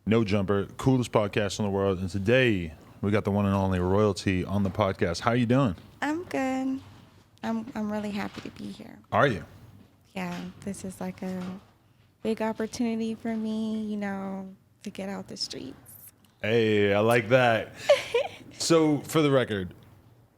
No Jumper, coolest podcast in the world. And today we got the one and only Royalty on the podcast. How you doing? I'm good. I'm really happy to be here. Are you? Yeah, this is like a big opportunity for me, to get out the streets. Hey, I like that. So, for the record,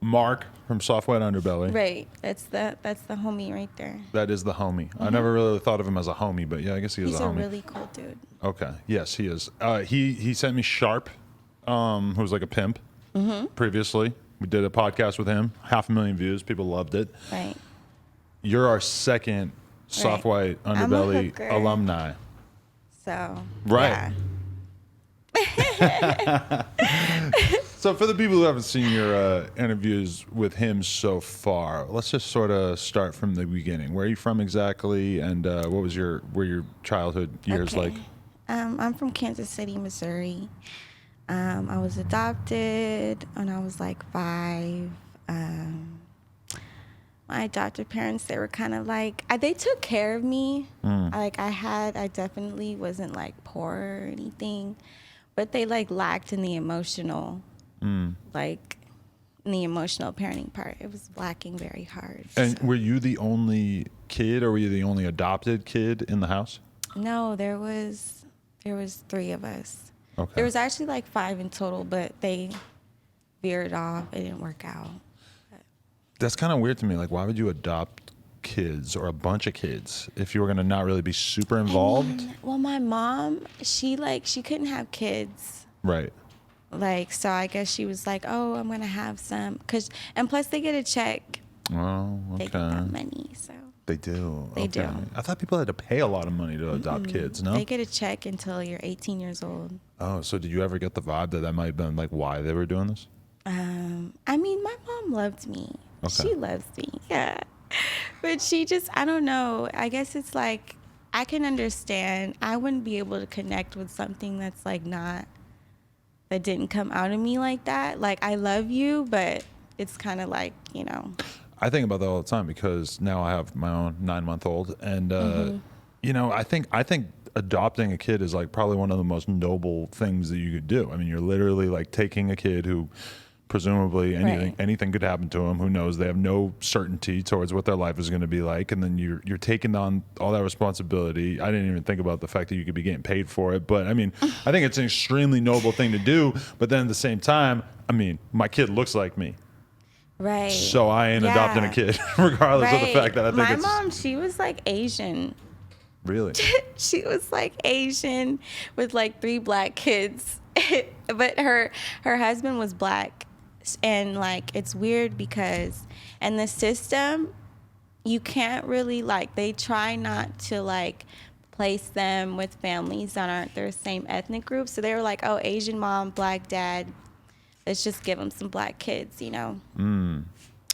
Mark from Soft White Underbelly. Right. That's the homie right there. That is the homie. I never really thought of him as a homie, but yeah, I guess he is He's a a homie. really cool dude. Okay. Yes, he is. He sent me Sharp, who's like a pimp previously. We did a podcast with him, 500,000 views. People loved it. Right. You're You're our second Soft White I'm a Underbelly hooker. alumni. So. Right. Yeah. So for the people who haven't seen your interviews with him so far, let's just sort of start from the beginning. Where are you from exactly, and what was your childhood years Okay. like? I'm from Kansas City, Missouri. I was adopted when I was like 5. My adopted parents, they were kind of like, they took care of me. I definitely wasn't like poor or anything, but they like lacked in the emotional, like in the emotional parenting part. It was lacking very hard. And so. were you the only kid, or were you the only adopted kid in the house? No, there was 3 of us. Okay. There was actually like 5 in total, but they veered off. It didn't work out. That's kind of weird to me. Like, why would you adopt kids or a bunch of kids if you were going to not really be super involved? Well, my mom, she couldn't have kids. Right. Like, so I guess she was like, oh, I'm going to have some. And plus they get a check. Oh, okay. They get that money, so. They do. They do. I thought people had to pay a lot of money to adopt kids, no? They get a check until you're 18 years old. Oh, so did you ever get the vibe that might have been like why they were doing this? I mean, my mom loved me. Okay. She loves me, yeah. But she just, I don't know. I guess it's like, I can understand. I wouldn't be able to connect with something that's like that didn't come out of me like that. Like, I love you, but it's kind of like, I think about that all the time because now I have my own 9-month-old, and I think adopting a kid is like probably one of the most noble things that you could do. I mean, you're literally like taking a kid who presumably anything could happen to them. Who knows? They have no certainty towards what their life is going to be like, and then you're taking on all that responsibility. I didn't even think about the fact that you could be getting paid for it, but I mean, I think it's an extremely noble thing to do. But then at the same time, I mean, my kid looks like me. right. So I ain't adopting a kid, regardless of the fact that I think my mom, she was like Asian. Really? She was like Asian with like 3 black kids, but her husband was black, and like it's weird because in the system, you can't really like, they try not to like place them with families that aren't their same ethnic group. So they were like, oh, Asian mom, black dad. Let's just give them some black kids,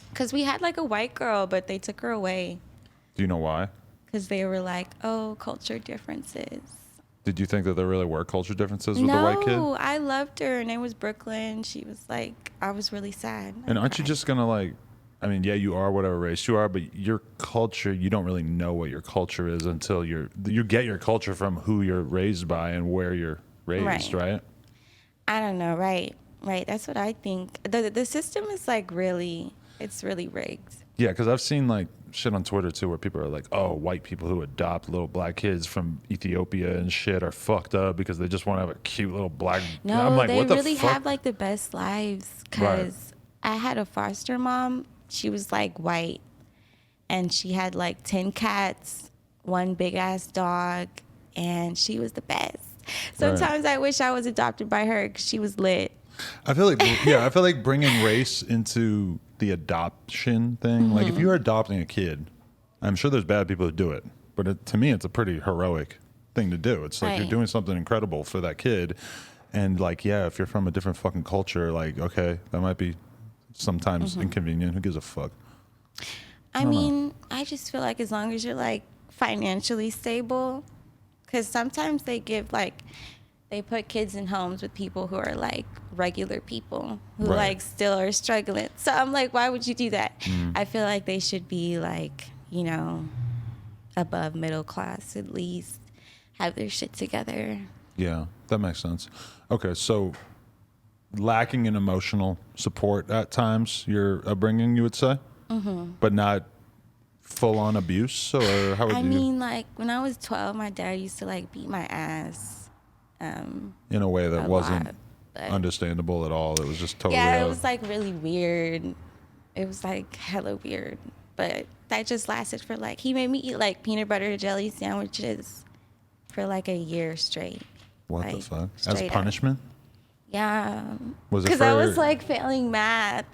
Because we had like a white girl, but they took her away. Do you know why? Because they were like, oh, culture differences. Did you think that there really were culture differences with the white kid? No, I loved her. Her name was Brooklyn. She was like, I was really sad. And aren't you just gonna like, I mean, yeah, you are whatever race you are, but your culture, you don't really know what your culture is until you get your culture from who you're raised by and where you're raised, right? I don't know, right. That's what I think. The system is like it's really rigged. Yeah, because I've seen like shit on Twitter too where people are like, oh, white people who adopt little black kids from Ethiopia and shit are fucked up because they just want to have a cute little black. No, I'm like, they what the really fuck? have like the best lives because I had a foster mom. She was like white, and she had like 10 cats, 1 big ass dog, and she was the best. Sometimes I wish I was adopted by her because she was lit. I feel like bringing race into the adoption thing. Like if you're adopting a kid, I'm sure there's bad people who do it, but to me, it's a pretty heroic thing to do. It's like you're doing something incredible for that kid. And like, yeah, if you're from a different fucking culture, like, okay, that might be sometimes inconvenient. Who gives a fuck? I mean, I just feel like as long as you're like financially stable, because sometimes they put kids in homes with people who are like regular people who like still are struggling. So I'm like, why would you do that? I feel like they should be like, above middle class at least, have their shit together. Yeah. That makes sense. Okay, so lacking in emotional support at times, your upbringing, you would say, but not full on abuse, or how would I you? mean, like when I was 12, my dad used to like beat my ass. In a way that a wasn't lot, but understandable at all. It was just totally yeah, it out. was like really weird. It was like hella weird, but that just lasted for like he made me eat like peanut butter jelly sandwiches for like a year straight. What the Like, fuck? As straight up. punishment? Yeah, Was it because I for? was like failing math.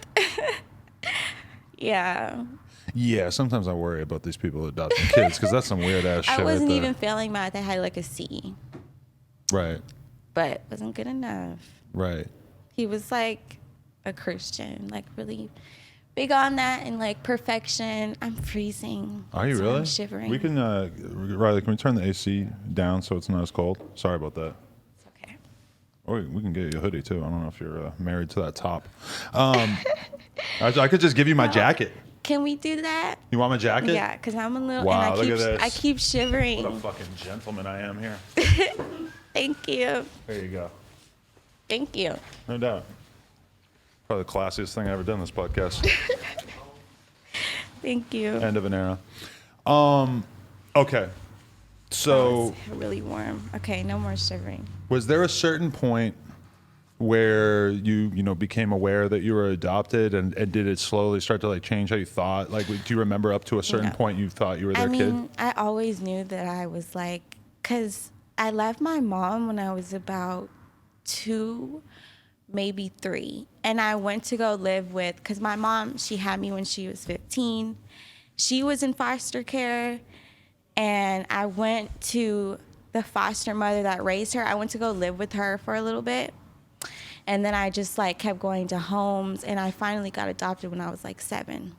Yeah, Yeah, sometimes I worry about these people adopting kids because that's some weird ass shit. I wasn't right there. even failing math. I had like a C, Right, but wasn't good enough. right. He was like a Christian, like really big on that and like perfection. I'm freezing. Are you So really? I'm shivering. We can, Riley, can we turn the AC down so it's not as cold? Sorry about that. It's okay. Or we can get you a hoodie too. I don't know if you're married to that top. I could just give you my jacket. Can we do that? You want my jacket? Yeah, because I'm a little. Wow, and look at this. I keep shivering. What a fucking gentleman I am here. Thank you. There you go. Thank you. No doubt. Probably the classiest thing I ever done in this podcast. Thank you. End of an era. Okay. So It's really warm. Okay, no more shivering. was there a certain point where you became aware that you were adopted, and did it slowly start to like change how you thought? Like, do you remember up to a certain No. point you thought you were their I mean, kid? I always knew that I was like, because I left my mom when I was about 2, maybe 3. And I went to go live with, because my mom, she had me when she was 15. She was in foster care. And I went to the foster mother that raised her. I went to go live with her for a little bit. And then I just like kept going to homes. And I finally got adopted when I was like 7.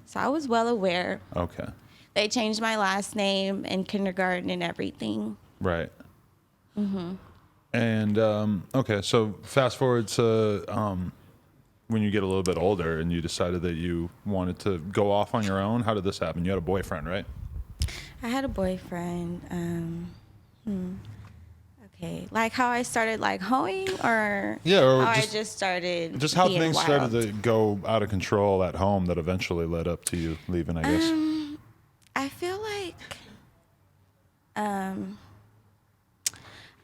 So I was well aware. Okay. They changed my last name in kindergarten and everything. Right. And okay, so fast forward to when you get a little bit older and you decided that you wanted to go off on your own. How did this happen? You had a boyfriend, right? I had a boyfriend. Okay, like how I started like hoeing, or Yeah, or how just- I just started. Just how being things wild. started to go out of control at home that eventually led up to you leaving, I guess. I feel like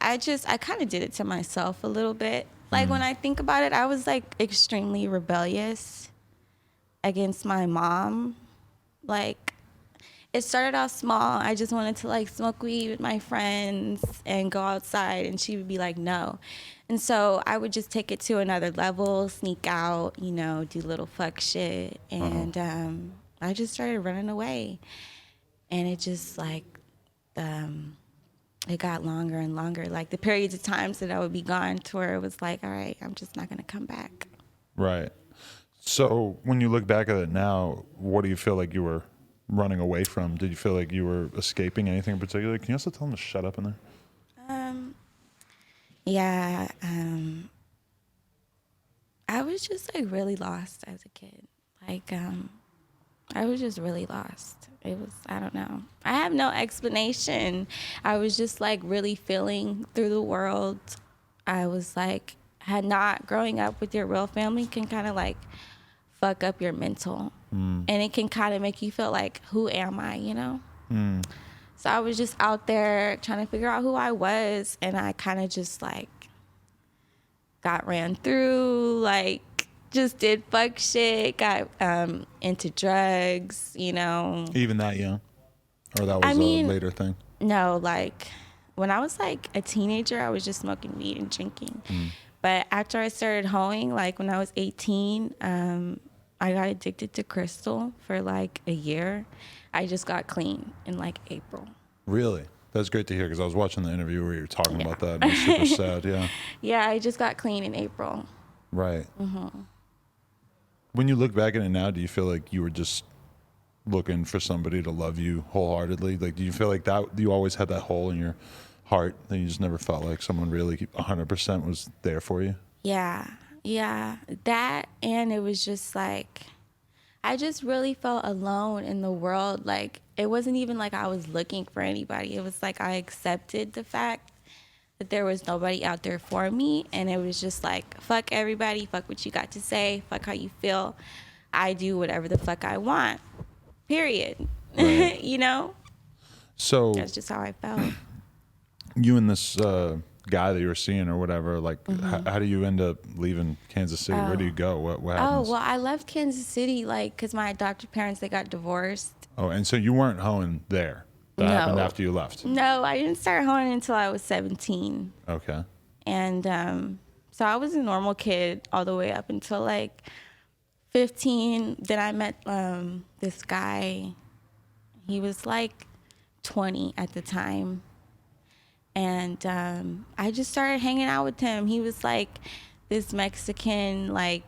I kind of did it to myself a little bit. Like when I think about it, I was like extremely rebellious against my mom. Like it started off small. I just wanted to like smoke weed with my friends and go outside, and she would be like, no. And so I would just take it to another level, sneak out, do little fuck shit. And I just started running away. And it just like, it got longer and longer. Like the periods of times that I would be gone to where it was like, all right, I'm just not going to come back. Right. So when you look back at it now, what do you feel like you were running away from? Did you feel like you were escaping anything in particular? Can you also tell them to shut up in there? Yeah. I was just like really lost as a kid. Like, I was just really lost. It was, I don't know. I have no explanation. I was just like really feeling through the world. I was like, growing up with your real family can kind of like fuck up your mental. And it can kind of make you feel like, who am I, So I was just out there trying to figure out who I was. And I kind of just like got ran through, like just did fuck shit, got into drugs, Even that young? Or that was I mean, a later thing? No, like when I was like a teenager, I was just smoking weed and drinking. But after I started hoeing, like when I was 18, I got addicted to crystal for like a year. I just got clean in like April. Really? That's great to hear because I was watching the interview where you were talking about that. And it was super sad, yeah. Yeah, I just got clean in April. Right. When you look back at it now, do you feel like you were just looking for somebody to love you wholeheartedly? Like, do you feel like that you always had that hole in your heart that you just never felt like someone really 100% was there for you? Yeah, that, and it was just like, I just really felt alone in the world. Like, it wasn't even like I was looking for anybody. It was like I accepted the fact that there was nobody out there for me, and it was just like, fuck everybody, fuck what you got to say, fuck how you feel. I do whatever the fuck I want. Period. Right. You know? So That's just how I felt. you and this guy that you were seeing or whatever, like, how do you end up leaving Kansas City? Where do you go? What happens? Oh, well, I left Kansas City, like, because my adopted parents, they got divorced. Oh, and so you weren't hoeing there. That No. happened after you left. No, I didn't start hoeing until I was 17. Okay. And so I was a normal kid all the way up until, like, 15. Then I met this guy. He was, like, 20 at the time. And I just started hanging out with him. He was, like, this Mexican, like,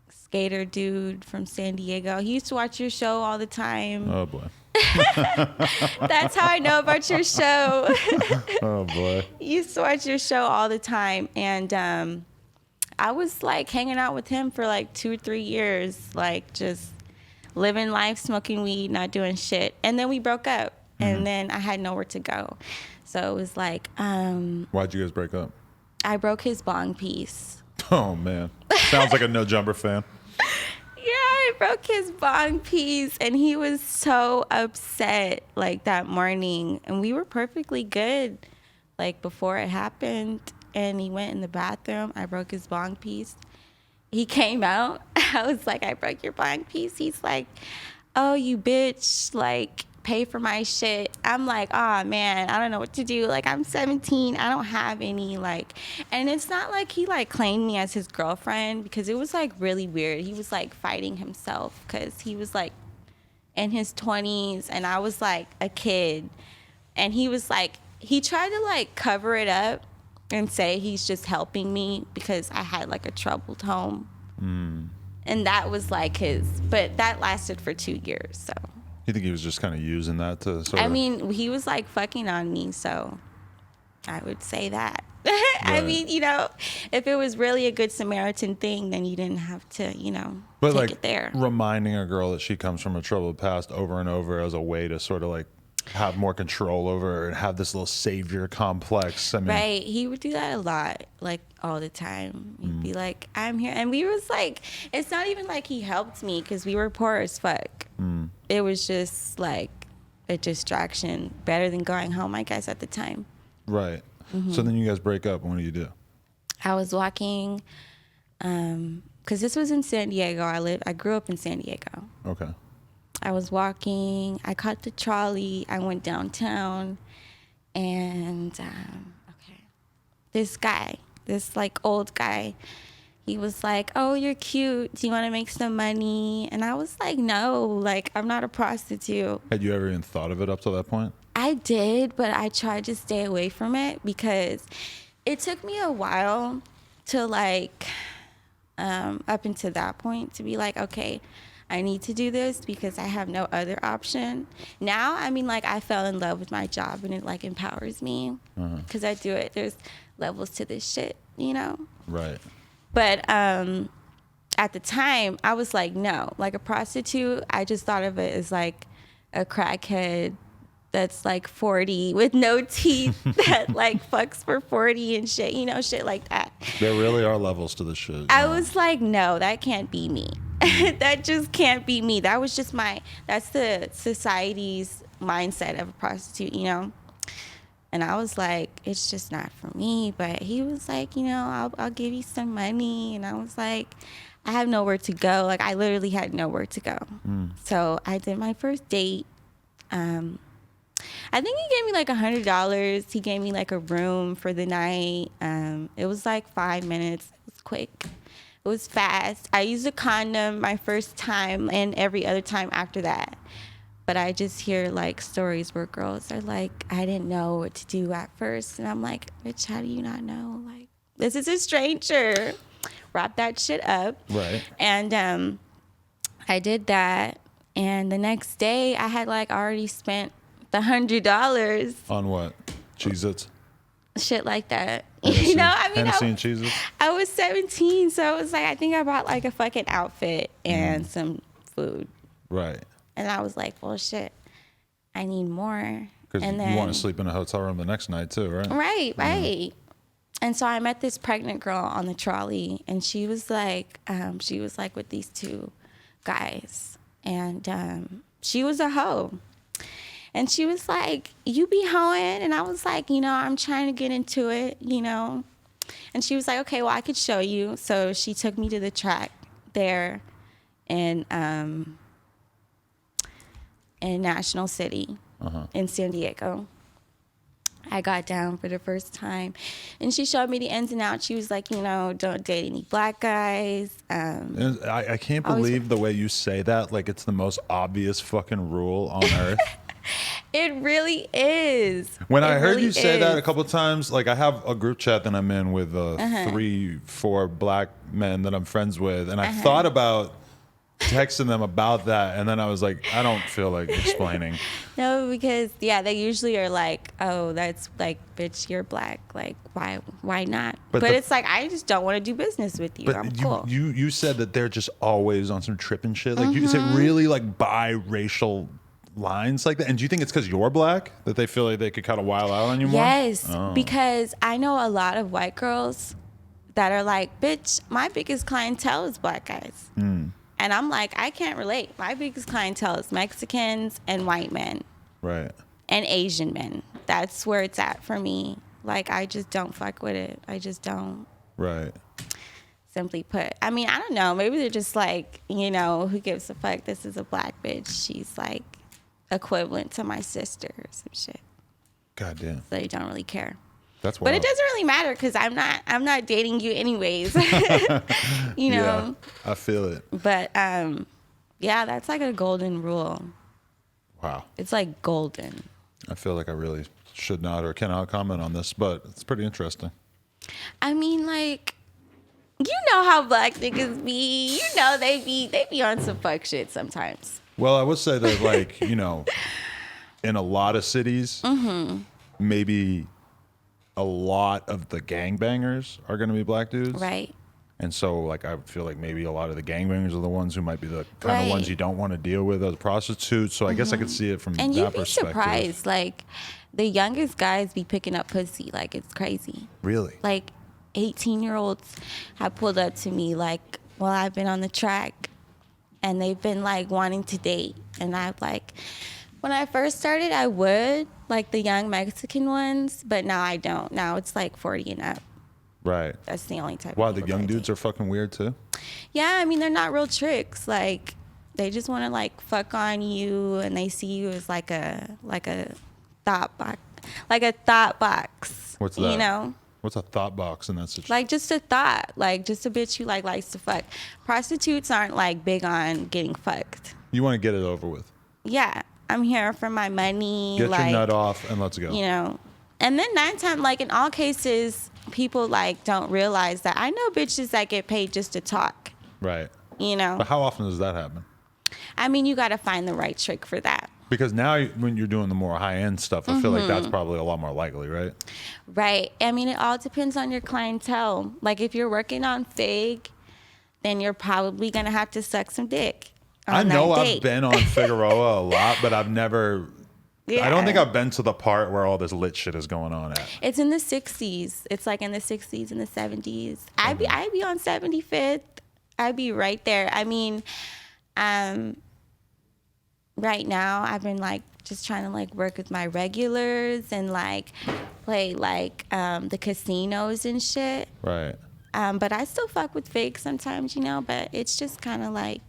skater dude from San Diego. He used to watch your show all the time. Oh, boy. That's how I know about your show. Oh, boy. He used to watch your show all the time. And I was, like, hanging out with him for, like, 2 or 3 years, like, just living life, smoking weed, not doing shit. And then we broke up. And then I had nowhere to go. So it was like... Why'd you guys break up? I broke his bong piece. Oh, man. Sounds like a No Jumper fan. Yeah, I broke his bong piece, and he was so upset, like, that morning. And we were perfectly good, like, before it happened. And he went in the bathroom. I broke his bong piece. He came out. I was like, I broke your bong piece. He's like, oh, you bitch, like, pay for my shit. I'm like, oh, man, I don't know what to do. Like, I'm 17. I don't have any, like, and it's not like he, like, claimed me as his girlfriend, because it was, like, really weird. He was, like, fighting himself because he was, like, in his 20s, and I was, like, a kid. And he was, like, he tried to, like, cover it up and say he's just helping me because I had, like, a troubled home. And that was, like, but that lasted for 2 years, so. You think he was just kind of using that to sort of... I mean, he was, like, fucking on me, so I would say that. Right. I mean, you know, if it was really a good Samaritan thing, then you didn't have to, you know, But, take like, it there. reminding a girl that she comes from a troubled past over and over as a way to sort of, like, have more control over her and have this little savior complex. I mean, Right. He would do that a lot, like, all the time. He'd be like, I'm here. And we was like, it's not even like he helped me because we were poor as fuck. It was just, like, a distraction. Better than going home, I guess, at the time. Right. So then you guys break up. What do you do? I was walking, because this was in San Diego. I grew up in San Diego. Okay. I was walking. I caught the trolley. I went downtown, and this guy, this, like, old guy, he was like, "Oh, you're cute. Do you want to make some money?" And I was like, "No, like, I'm not a prostitute." Had you ever even thought of it up to that point? I did, but I tried to stay away from it because it took me a while to, like, up until that point, to be like, okay, I need to do this because I have no other option. Now, I mean, like, I fell in love with my job, and it, like, empowers me because I do it. There's levels to this shit, you know? Right. But at the time, I was like, no. Like, a prostitute, I just thought of it as, like, a crackhead that's, like, 40 with no teeth that, like, fucks for 40 and shit, you know, shit like that. There really are levels to this shit. I was like, no, that can't be me. That just can't be me. That was just that's the society's mindset of a prostitute, you know? And I was like, it's just not for me. But he was like, you know, I'll give you some money. And I was like, I have nowhere to go. Like, I literally had nowhere to go. So I did my first date. I think he gave me like $100. He gave me like a room for the night. It was like 5 minutes. It was quick. It was fast. I used a condom my first time and every other time after that. But I just hear, like, stories where girls are like, I didn't know what to do at first. And I'm like, bitch, how do you not know? Like, this is a stranger. Wrap that shit up. Right. And I did that. And the next day, I had, like, already spent the $100. On what? Cheez-Its? Shit like that. Hennessy? You know, I mean, Hennessy and Cheez-Its? I was 17, so it was like, I think I bought, like, a fucking outfit and some food. Right. And I was like, well, shit, I need more. Because And you want to sleep in a hotel room the next night too, right? Right. And so I met this pregnant girl on the trolley, and she was like with these two guys, and she was a hoe. And she was like, "You be hoeing?" And I was like, I'm trying to get into it, And she was like, "Okay, well, I could show you." So she took me to the track there in National City in San Diego. I got down for the first time, and she showed me the ins and outs. She was like, don't date any black guys. I can't believe the way you say that. Like it's the most obvious fucking rule on earth. It really is. When I heard you say that a couple of times, like I have a group chat that I'm in with 3-4 black men that I'm friends with, and I thought about texting them about that, and then I was like, I don't feel like explaining. No, because they usually are like, "Oh, that's like, bitch, you're black. Like, why not?" But it's like, I just don't want to do business with you. But I'm cool. You said that they're just always on some tripping shit. Like, is it really like biracial lines like that? And do you think it's because you're black that they feel like they could kind of wild out on you more? Yes, because I know a lot of white girls that are like, "Bitch, my biggest clientele is black guys." And I'm like, I can't relate. My biggest clientele is Mexicans and white men. Right. And Asian men. That's where it's at for me. Like, I just don't fuck with it. I just don't. Right. Simply put. I mean, I don't know. Maybe they're just like, who gives a fuck? This is a black bitch. She's like equivalent to my sister or some shit. Goddamn. So they don't really care. That's wild. But it doesn't really matter because I'm not dating you anyways. Yeah, I feel it. But that's like a golden rule. Wow. It's like golden. I feel like I really should not or cannot comment on this, but it's pretty interesting. I mean, like, how black niggas be. They be on some fuck shit sometimes. Well, I would say that, like, in a lot of cities, maybe a lot of the gangbangers are going to be black dudes. Right. And so, like, I feel like maybe a lot of the gangbangers are the ones who might be the kind of ones you don't want to deal with as prostitutes. So I guess I could see it from that perspective. And you'd be surprised. Like, the youngest guys be picking up pussy. Like, it's crazy. Really? Like, 18-year-olds have pulled up to me, like, well, I've been on the track. And they've been, like, wanting to date. And I'm like, when I first started, I would, like, the young Mexican ones. But now I don't. Now it's, like, 40 and up. Right. That's the only type Wow, of the young dudes are fucking weird too? Yeah, I mean, they're not real tricks. Like, they just want to, like, fuck on you, and they see you as, like a thought box. Like a thought box. What's that? What's a thought box in that situation? Like, just a thought. Like, just a bitch who, like, likes to fuck. Prostitutes aren't, like, big on getting fucked. You want to get it over with. Yeah. I'm here for my money. Get your nut off and let's go. And then 9 times, like, in all cases, people, like, don't realize that. I know bitches that get paid just to talk. Right. But how often does that happen? I mean, you got to find the right trick for that. Because now when you're doing the more high-end stuff, I feel like that's probably a lot more likely, right? Right. I mean, it all depends on your clientele. Like, if you're working on Fig, then you're probably going to have to suck some dick on that date. I've been on Figueroa a lot, but I've never... Yeah. I don't think I've been to the part where all this lit shit is going on at. It's in the 60s. It's like in the 60s and the 70s. I'd be on 75th. I'd be right there. I mean, right now I've been like just trying to like work with my regulars and like play like the casinos and shit. Right. But I still fuck with Fig sometimes, but it's just kind of like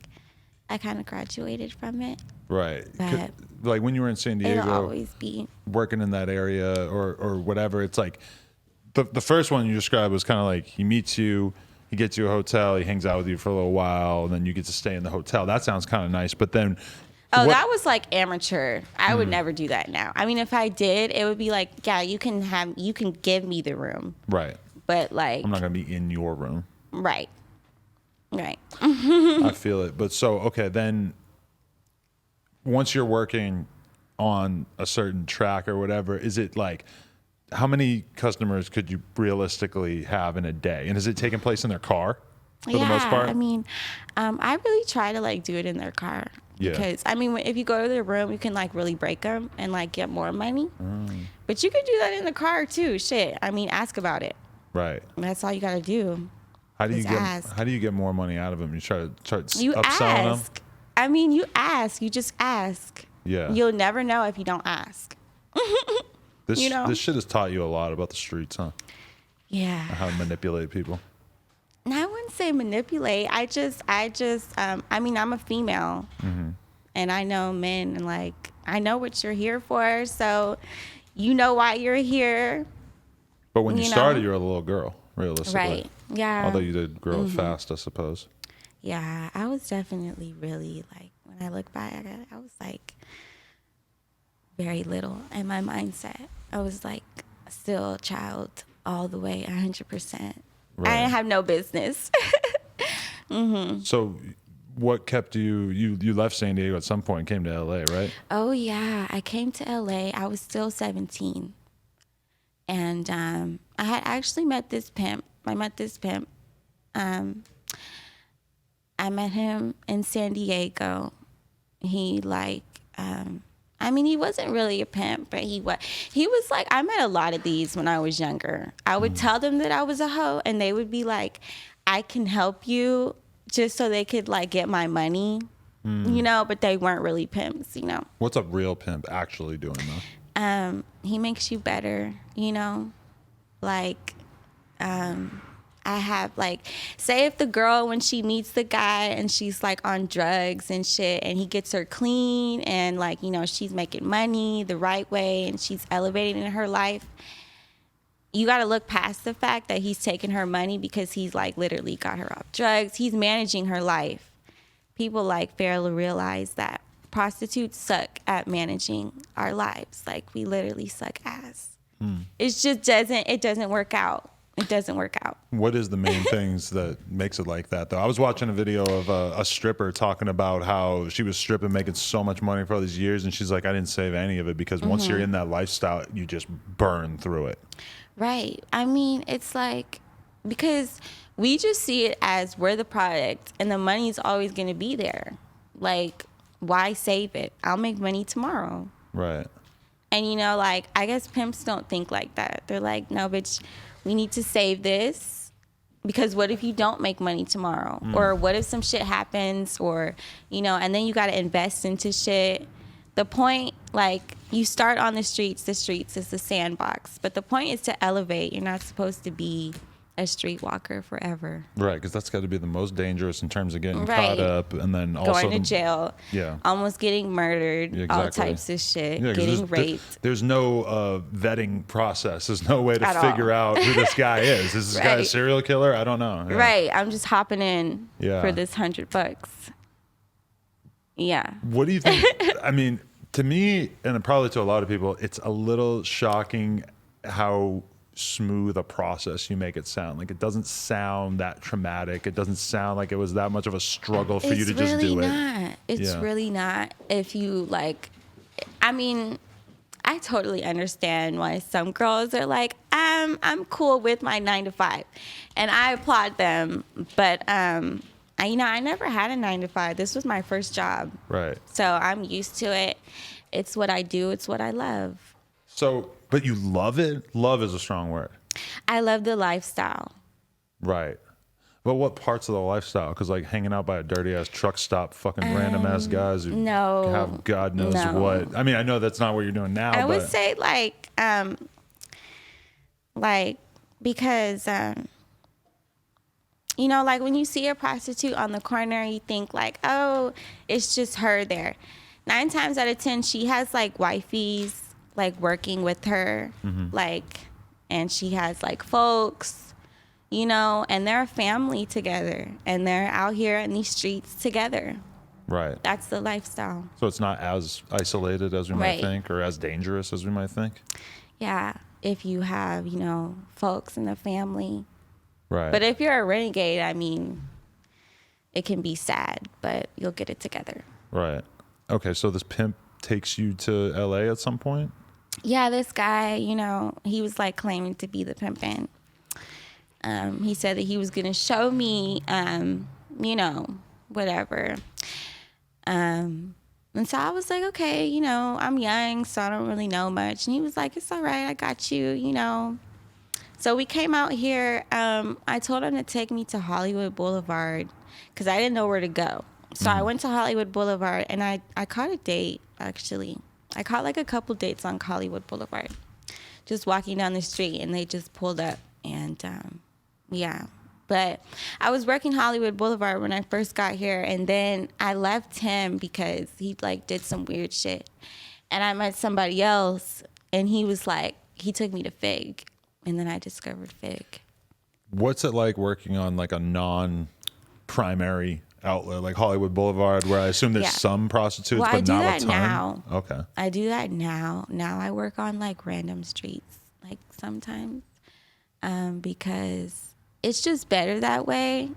I kind of graduated from it. Right. But like when you were in San Diego, it'll always be working in that area or whatever, it's like the first one you described was kind of like he meets you, he gets you a hotel, he hangs out with you for a little while, and then you get to stay in the hotel. That sounds kind of nice. But then that was like amateur. I would never do that now. I mean, if I did, it would be like, yeah, you can give me the room. Right. But like I'm not going to be in your room. Right. Right. I feel it. But so, okay, then once you're working on a certain track or whatever, is it like how many customers could you realistically have in a day? And is it taking place in their car for the most part? I mean, I really try to like do it in their car. Yeah. Because, I mean, if you go to their room, you can like really break them and like get more money. But you could do that in the car too. Shit. I mean, ask about it. Right. That's all you got to do. How do you Just ask. How do you get more money out of them? You try to You upselling them. ask. I mean, you ask. You just ask. Yeah. You'll never know if you don't ask. This you know? this shit has taught you a lot about the streets, huh? Yeah. How to manipulate people. I wouldn't say manipulate. I mean, I'm a female, and I know men, and like I know what you're here for. So, you know why you're here. But when you started, know? you were a little girl, realistically. Right. Yeah. Although you did grow up fast, I suppose. Yeah, I was definitely really like, when I look back, I was like very little in my mindset. I was like still a child all the way, 100%. Right. I have no business. So what kept you left San Diego at some point and came to LA, right? Oh yeah, I came to LA. I was still 17. And I had actually met this pimp. I met him in San Diego. He like, I mean, he wasn't really a pimp, but he was like, I met a lot of these when I was younger. I would tell them that I was a hoe, and they would be like, I can help you, just so they could like get my money, you know, but they weren't really pimps, you know. What's a real pimp actually doing though? He makes you better, you know, like, I have like, say if the girl, when she meets the guy and she's like on drugs and shit, and he gets her clean and like, you know, she's making money the right way and she's elevating in her life, you got to look past the fact that he's taking her money because he's like literally got her off drugs. He's managing her life. People like fail to realize that prostitutes suck at managing our lives. Like, we literally suck ass. It just doesn't work out. It doesn't work out. What is the main things that makes it like that, though? I was watching a video of a stripper talking about how she was stripping, making so much money for all these years, and she's like, I didn't save any of it because once you're in that lifestyle, you just burn through it. Right. I mean, it's like, because we just see it as we're the product and the money's always going to be there. Like, why save it? I'll make money tomorrow. Right. And, you know, like, I guess pimps don't think like that. They're like, no, bitch, we need to save this because what if you don't make money tomorrow? Or what if some shit happens, or, you know, and then you got to invest into shit. The point, like, you start on the streets is the sandbox. But the point is to elevate. You're not supposed to be a streetwalker forever. Right, because that's got to be the most dangerous in terms of getting Right. caught up and then also Going to jail. Yeah. Almost getting murdered. Yeah, all exactly. types of shit. Yeah, 'cause getting raped. There's no vetting process. There's no way to At figure all. out who this guy is. Is this guy a Right. serial killer? I don't know. Yeah. Right. I'm just hopping in Yeah. for this $100. Yeah. What do you think? I mean, to me, and probably to a lot of people, it's a little shocking how smooth a process you make it sound. Like, it doesn't sound that traumatic. It doesn't sound like it was that much of a struggle for you to just do it. It's Yeah. really not. If you like, I mean, I totally understand why some girls are like, I'm cool with my 9 to 5, and I applaud them. But you know, I never had a 9 to 5. This was my first job, Right. so I'm used to it. It's what I do. It's what I love. So, but you love it? Love is a strong word. I love the lifestyle. Right. But what parts of the lifestyle? Because like hanging out by a dirty ass truck stop, fucking random ass guys who no, have God knows no. what. I mean, I know that's not what you're doing now. I would but say because you know, like when you see a prostitute on the corner, you think like, oh, it's just her there. 9 times out of 10, she has like wifeys like working with her, like, and she has like folks, you know, and they're a family together, and they're out here in these streets together. Right. That's the lifestyle. So it's not as isolated as we might Right. think, or as dangerous as we might think. Yeah, if you have, you know, folks in the family. Right. But if you're a renegade, I mean, it can be sad, but you'll get it together. Right. Okay, so this pimp takes you to LA at some point? Yeah, this guy, you know, he was like claiming to be the pimpin'. He said that he was gonna show me, you know, whatever. And so I was like, okay, you know, I'm young, so I don't really know much. And he was like, it's all right, I got you, you know. So we came out here. I told him to take me to Hollywood Boulevard because I didn't know where to go. So I went to Hollywood Boulevard and I caught a date, actually. I caught like a couple dates on Hollywood Boulevard. Just walking down the street and they just pulled up. And yeah. But I was working Hollywood Boulevard when I first got here. And then I left him because he like did some weird shit. And I met somebody else and he was like, he took me to Fig. And then I discovered Fig. What's it like working on like a non-primary outlet like Hollywood Boulevard, where I assume there's some prostitutes, well, but not a ton? I do that now. Okay. I do that now. Now I work on like random streets, like sometimes, because it's just better that way.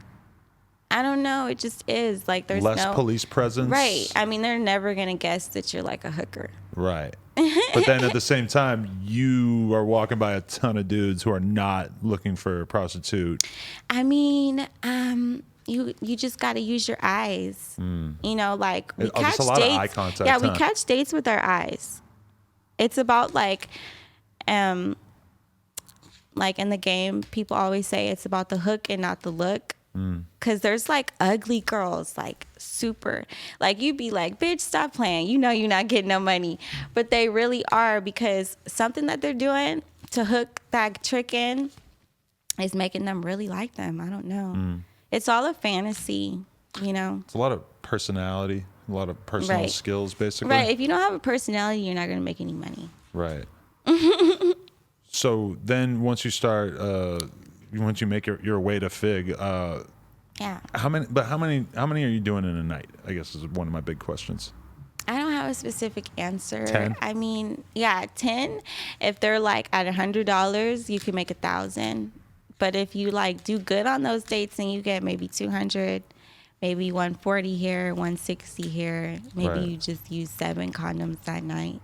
I don't know. It just is. Like there's less police presence. Right. I mean, they're never gonna guess that you're like a hooker. Right. But then at the same time, you are walking by a ton of dudes who are not looking for a prostitute. I mean, you just got to use your eyes. You know, like we catch a lot dates. of eye contact. Yeah, we catch dates with our eyes. It's about like in the game, people always say it's about the hook and not the look. Because there's like ugly girls, like super, like you'd be like, bitch, stop playing. You know you're not getting no money. But they really are, because something that they're doing to hook that trick in is making them really like them. I don't know. It's all a fantasy, you know. It's a lot of personality, a lot of personal skills, basically. Right. If you don't have a personality, you're not going to make any money. Right. So then once you start... once you make your way to Fig, yeah. How many are you doing in a night? I guess is one of my big questions. I don't have a specific answer. 10? I mean, yeah, 10. If they're like at $100, you can make 1,000. But if you like do good on those dates and you get maybe 200, maybe 140 here, 160 here, maybe you just use 7 condoms that night.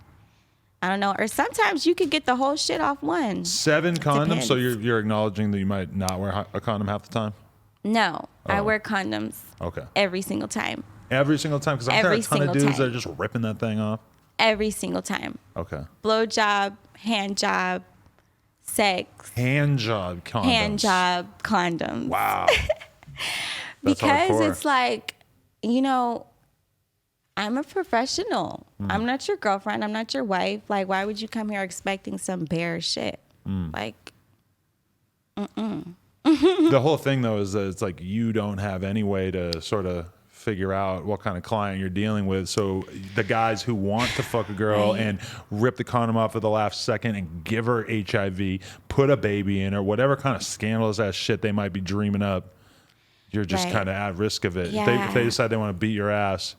I don't know. Or sometimes you could get the whole shit off one. 7 condoms? Depends. So you're acknowledging that you might not wear a condom half the time? No. I wear condoms. Okay. Every single time. Every single time? Because I've got a ton of dudes that are just ripping that thing off. Every single time. Okay. Blow job, hand job, sex. Hand job condoms. Hand job condoms. Wow. Because hardcore. It's like, you know, I'm a professional. I'm not your girlfriend. I'm not your wife. Like, why would you come here expecting some bare shit? Like, The whole thing, though, is that it's like you don't have any way to sort of figure out what kind of client you're dealing with. So the guys who want to fuck a girl and rip the condom off at the last second and give her HIV, put a baby in her, whatever kind of scandalous ass shit they might be dreaming up, you're just kind of at risk of it. If they decide they want to beat your ass,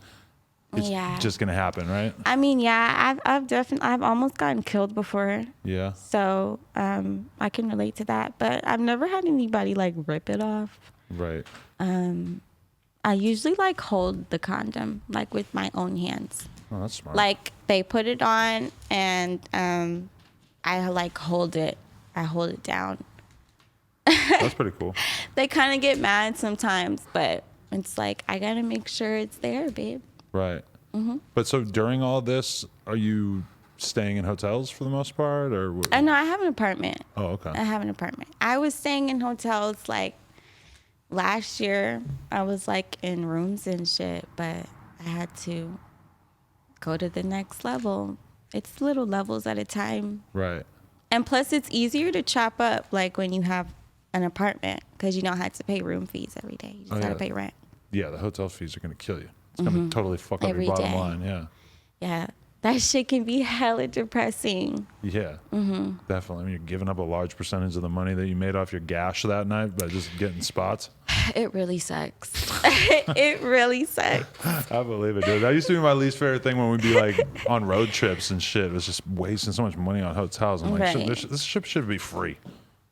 it's just gonna happen, right? I mean, I've almost gotten killed before. Yeah. So I can relate to that, but I've never had anybody like rip it off. Right. I usually like hold the condom like with my own hands. Oh, that's smart. Like they put it on and I like hold it. I hold it down. That's pretty cool. They kind of get mad sometimes, but it's like I gotta make sure it's there, babe. Right. But so during all this, are you staying in hotels for the most part, or? No, I have an apartment. Oh, okay. I have an apartment. I was staying in hotels like last year. I was like in rooms and shit, but I had to go to the next level. It's little levels at a time. Right. And plus, it's easier to chop up like when you have an apartment because you don't have to pay room fees every day. You just gotta pay rent. Yeah, the hotel fees are gonna kill you. It's gonna totally fuck up your bottom line. Yeah. Yeah. That shit can be hella depressing. Yeah. Definitely. I mean, you're giving up a large percentage of the money that you made off your gash that night by just getting spots. It really sucks. It really sucks. I believe it, dude. That used to be my least favorite thing when we'd be like on road trips and shit. It was just wasting so much money on hotels. I'm like, this ship should be free.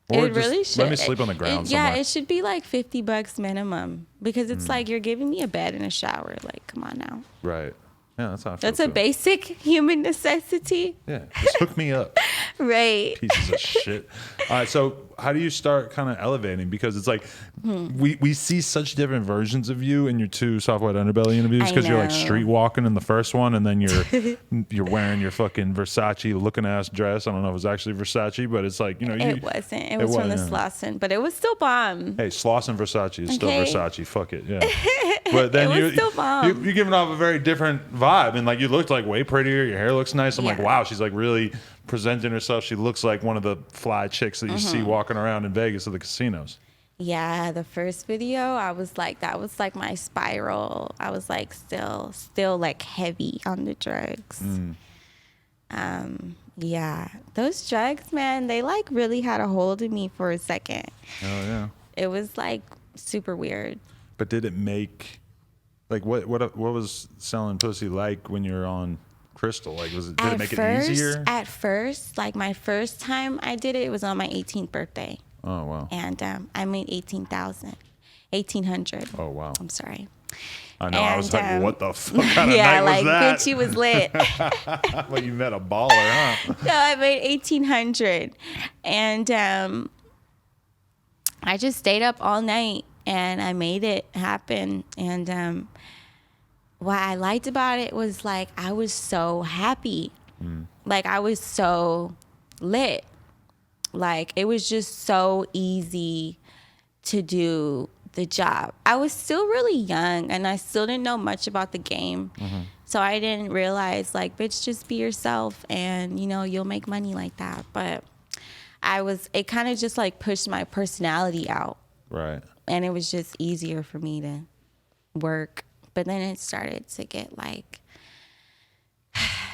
Or it really should. Let me sleep on the ground somewhere. Yeah, it should be like $50 minimum because it's like you're giving me a bed and a shower. Like, come on now. Right. Yeah, that's how I feel. That's a basic human necessity. Yeah, just hook me up. Right. Pieces of shit. All right, so how do you start kind of elevating? Because it's like we see such different versions of you in your two Soft White Underbelly interviews, because you're like street walking in the first one, and then you're wearing your fucking Versace looking ass dress. I don't know if it was actually Versace, but it's like, it wasn't. It was from the Slauson, but it was still bomb. Hey, Slauson Versace is still Versace. Fuck it, yeah. But then it was still bomb. You're giving off a very different vibe, and like you looked like way prettier. Your hair looks nice. I'm like, wow, she's like really presenting herself. She looks like one of the fly chicks that you see walking around in Vegas at the casinos. Yeah, the first video, I was like, that was like my spiral. I was like still like heavy on the drugs. Yeah, those drugs, man, they like really had a hold of me for a second. Oh yeah. It was like super weird. But did it make, like, what was selling pussy like when you're on crystal? Like, did it make it easier? At first, like my first time I did it, it was on my 18th birthday. Oh wow. And I made 1,800. Oh wow. I'm sorry. I know. I was like, what the fuck kind of yeah, night like was that? Gucci was lit. Well, you met a baller, huh? No, I made 1,800, and I just stayed up all night and I made it happen. And what I liked about it was like I was so happy, like I was so lit, like it was just so easy to do the job. I was still really young and I still didn't know much about the game. So I didn't realize like, bitch, just be yourself and, you know, you'll make money like that. But it kind of just like pushed my personality out. Right. And it was just easier for me to work. But then it started to get like,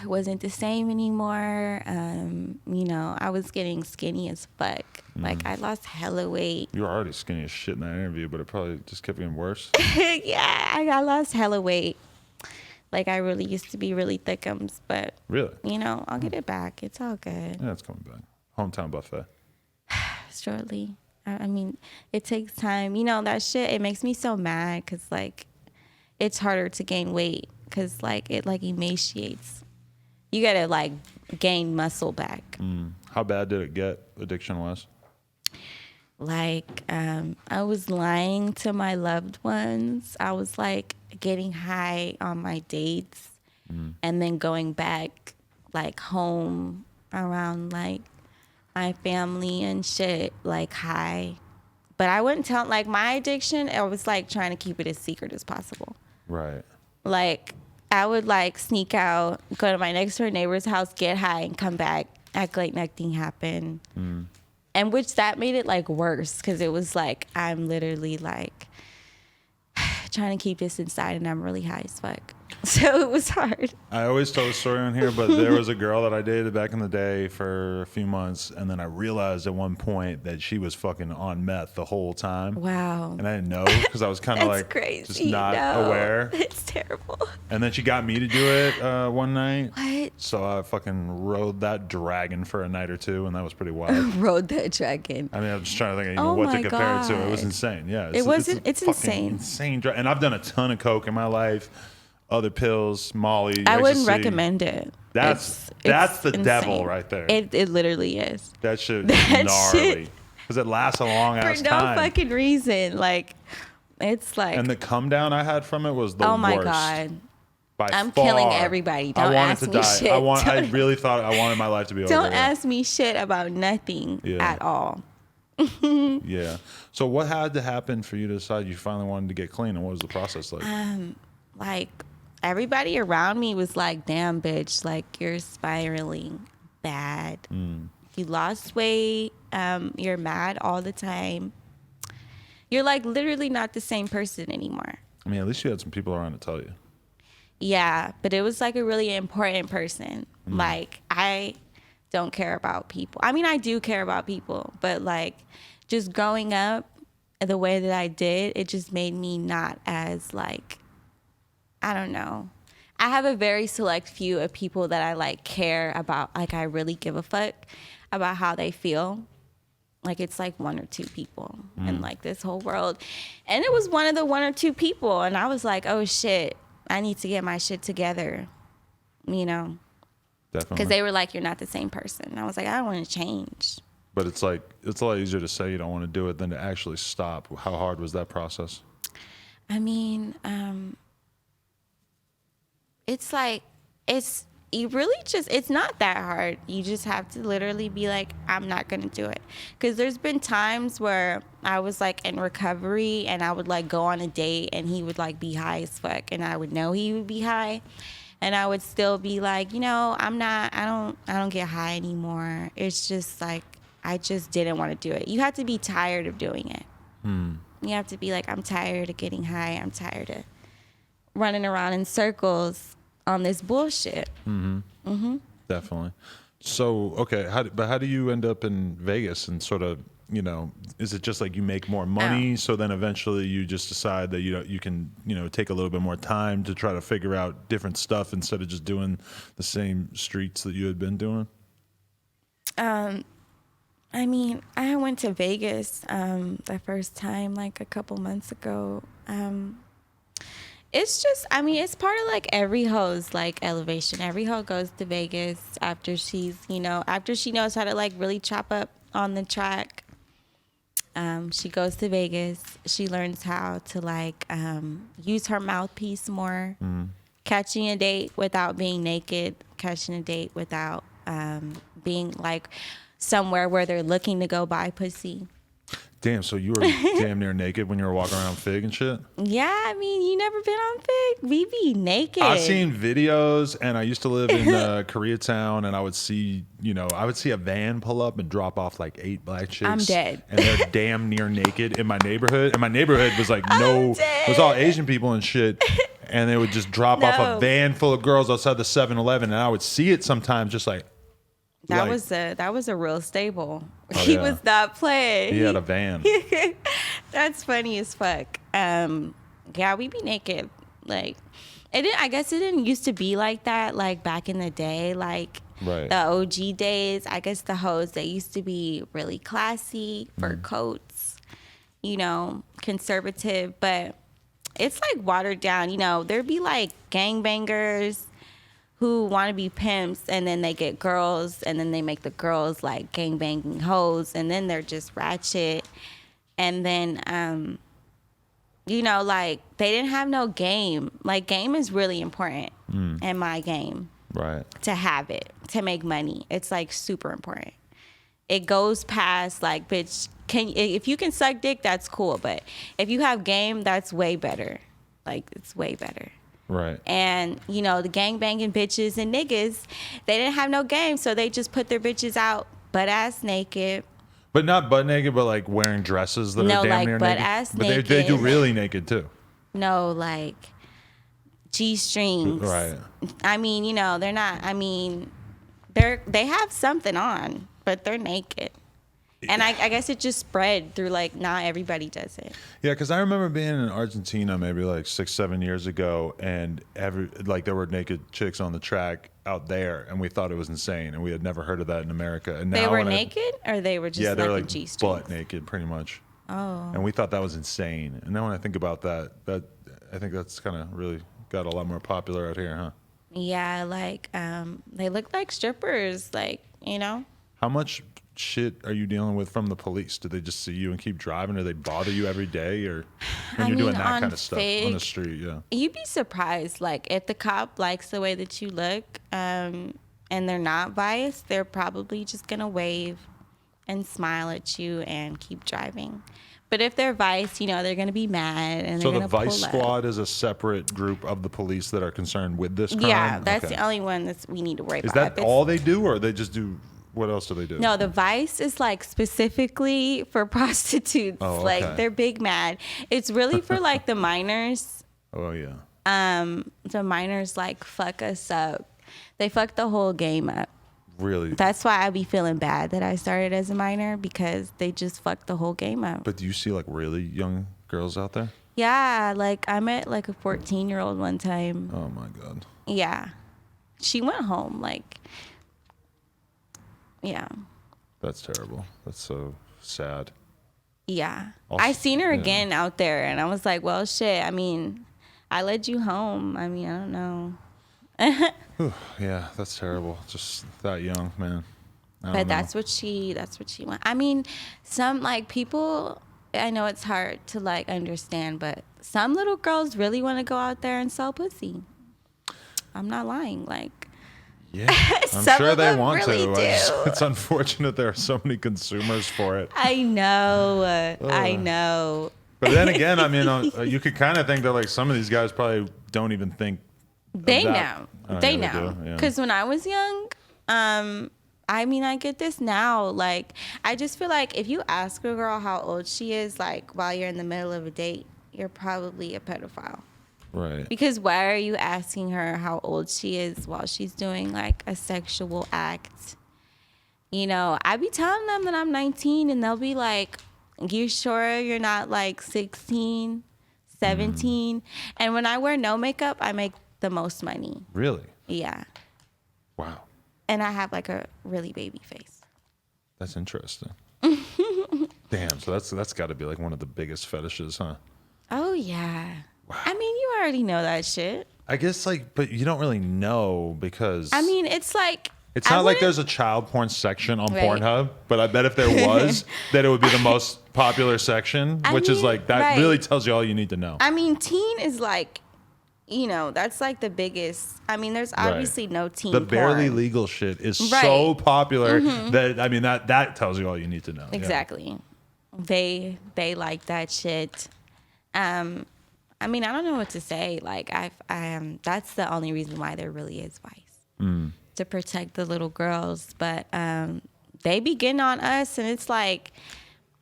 it wasn't the same anymore. You know, I was getting skinny as fuck. Like I lost hella weight. You were already skinny as shit in that interview, but it probably just kept getting worse. Yeah, I lost hella weight. Like I really used to be really thickums, but really, you know, I'll get it back. It's all good. Yeah, it's coming back. Hometown buffet. Shortly. I mean, it takes time. You know, that shit, it makes me so mad because like it's harder to gain weight because like it like emaciates. You gotta like gain muscle back. How bad did it get, addiction-wise? Like, I was lying to my loved ones. I was like getting high on my dates and then going back like home around like my family and shit, like high. But I wouldn't tell, like my addiction, I was like trying to keep it as secret as possible. Right. Like I would like sneak out, go to my next door neighbor's house, get high and come back, act like nothing happened. And which that made it like worse because it was like I'm literally like trying to keep this inside and I'm really high as fuck. So it was hard. I always tell the story on here, but there was a girl that I dated back in the day for a few months, and then I realized at one point that she was fucking on meth the whole time. Wow. And I didn't know because I was kind of like crazy. just not aware. It's terrible. And then she got me to do it one night. What? So I fucking rode that dragon for a night or two, and that was pretty wild. Rode that dragon. I mean, I'm just trying to think of what to compare it to. It was insane. Yeah. It's insane. Insane. And I've done a ton of coke in my life. Other pills, Molly. I wouldn't recommend it. That's the insane. Devil right there. It literally is. That shit is gnarly. Because it lasts a long ass time. For no fucking reason. Like, it's like. And the come down I had from it was the worst. Oh my God. I'm far. Killing everybody. Don't ask me shit. I really thought I wanted my life to be over. Don't ask me shit about nothing at all. Yeah. So what had to happen for you to decide you finally wanted to get clean, and what was the process like? Like everybody around me was like, damn bitch, like you're spiraling bad. You lost weight, you're mad all the time. You're like literally not the same person anymore. I mean, at least you had some people around to tell you. Yeah, but it was like a really important person. Like I don't care about people. I mean, I do care about people, but like just growing up the way that I did, it just made me not as like, I don't know. I have a very select few of people that I like care about. Like I really give a fuck about how they feel. Like it's like one or two people in like this whole world. And it was one of the one or two people. And I was like, oh shit, I need to get my shit together. You know? Definitely. Because they were like, you're not the same person. And I was like, I don't want to change. But it's like, it's a lot easier to say you don't want to do it than to actually stop. How hard was that process? I mean, it's like, you really just, it's not that hard. You just have to literally be like, I'm not going to do it. Because there's been times where I was like in recovery and I would like go on a date and he would like be high as fuck and I would know he would be high. And I would still be like, I don't get high anymore. It's just like, I just didn't want to do it. You have to be tired of doing it. You have to be like, I'm tired of getting high. I'm tired of running around in circles on this bullshit. Definitely. So, okay. How do you end up in Vegas and sort of, is it just like you make more money? So then eventually you just decide that, you can, take a little bit more time to try to figure out different stuff instead of just doing the same streets that you had been doing? I mean, I went to Vegas the first time like a couple months ago. It's just, it's part of like every hoe's like elevation. Every hoe goes to Vegas after she's, after she knows how to like really chop up on the track. She goes to Vegas. She learns how to like use her mouthpiece more. Catching a date without being naked. Catching a date without being like somewhere where they're looking to go buy pussy. Damn, so you were damn near naked when you were walking around Fig and shit? Yeah, you never been on Fig? We be naked. I've seen videos, and I used to live in Koreatown, and I would see a van pull up and drop off like 8 black chicks. I'm dead. And they're damn near naked in my neighborhood. And my neighborhood was like it was all Asian people and shit. And they would just drop off a van full of girls outside the 7-Eleven, and I would see it sometimes just like, that was a real stable. Oh, he yeah. was not playing. He had a van. That's funny as fuck. Yeah, we be naked. Like, I guess it didn't used to be like that. Like back in the day, like Right. the OG days. I guess the hoes, they used to be really classy, fur coats, conservative. But it's like watered down. There'd be like gangbangers who want to be pimps, and then they get girls, and then they make the girls like gangbanging hoes, and then they're just ratchet. And then, like they didn't have no game. Like game is really important in my game. Right. To have it, to make money. It's like super important. It goes past like, bitch, if you can suck dick, that's cool. But if you have game, that's way better. Like it's way better. Right. And, the gangbanging bitches and niggas, they didn't have no game, so they just put their bitches out butt-ass naked. But not butt naked, but like wearing dresses that are damn near naked? Butt-ass but naked. They do really naked, too. No, like G-strings. Right. They're not, they have something on, but they're naked. And I guess it just spread through, like, not everybody does it. Yeah, because I remember being in Argentina maybe like 6-7 years ago, and there were naked chicks on the track out there, and we thought it was insane, and we had never heard of that in America. And now they were naked, or they were just they were like like G-strings? butt naked, pretty much. Oh. And we thought that was insane. And now when I think about that I think that's kind of really got a lot more popular out here, huh? Yeah, like they look like strippers, like, How much shit are you dealing with from the police? Do they just see you and keep driving, or they bother you every day, or when you're doing that kind of stuff on the street? Yeah, you'd be surprised. Like if the cop likes the way that you look, and they're not biased, they're probably just gonna wave and smile at you and keep driving. But if they're vice, they're gonna be mad and so they're the gonna vice pull squad up. is a separate group of the police that are concerned with this crime. Yeah, that's Okay. the only one that we need to worry Is about. that all they do, or they just do? What else do they do? No, the vice is like specifically for prostitutes. Oh, okay. Like they're big mad. It's really for like the minors. Oh yeah. The minors like fuck us up. They fuck the whole game up. Really? That's why I be feeling bad that I started as a minor, because they just fucked the whole game up. But do you see like really young girls out there? Yeah, like I met like a 14-year-old one time. Oh my god. Yeah. She went home like, yeah. That's terrible. That's so sad. Yeah. Also, I seen her yeah. again out there, and I was like, well, shit. I led you home. I don't know. Whew, yeah, that's terrible. Just that young, man. But that's what she wants. I mean, some like people, I know it's hard to like understand, but some little girls really want to go out there and sell pussy. I'm not lying. Like, yeah, I'm sure they want really to. It's unfortunate there are so many consumers for it. I know. I know. But then again, I mean, you could kind of think that like some of these guys probably don't even think. They know. Oh, they yeah, know. Because Because when I was young, I mean, I get this now. Like, I just feel like if you ask a girl how old she is, like, while you're in the middle of a date, you're probably a pedophile. Right. Because why are you asking her how old she is while she's doing, like, a sexual act? You know, I be telling them that I'm 19, and they'll be like, you sure you're not, like, 16, 17? And when I wear no makeup, I make the most money. Really? Yeah. Wow. And I have like a really baby face. That's interesting. Damn, so that's got to be like one of the biggest fetishes, huh? Oh yeah. Wow. I mean, you already know that shit. I guess like, but you don't really know because I mean, it's like it's not like there's a child porn section on Right. Pornhub, but I bet if there was, that it would be the most popular section, which is like that right. really tells you all you need to know. I mean, teen is like, you know, that's like the biggest. I mean, there's obviously no teen The barely porn. legal shit is Right. so popular that I mean that tells you all you need to know. Exactly. They like that shit. I mean, I don't know what to say. Like that's the only reason why there really is Vice. To protect the little girls, but they be getting on us, and it's like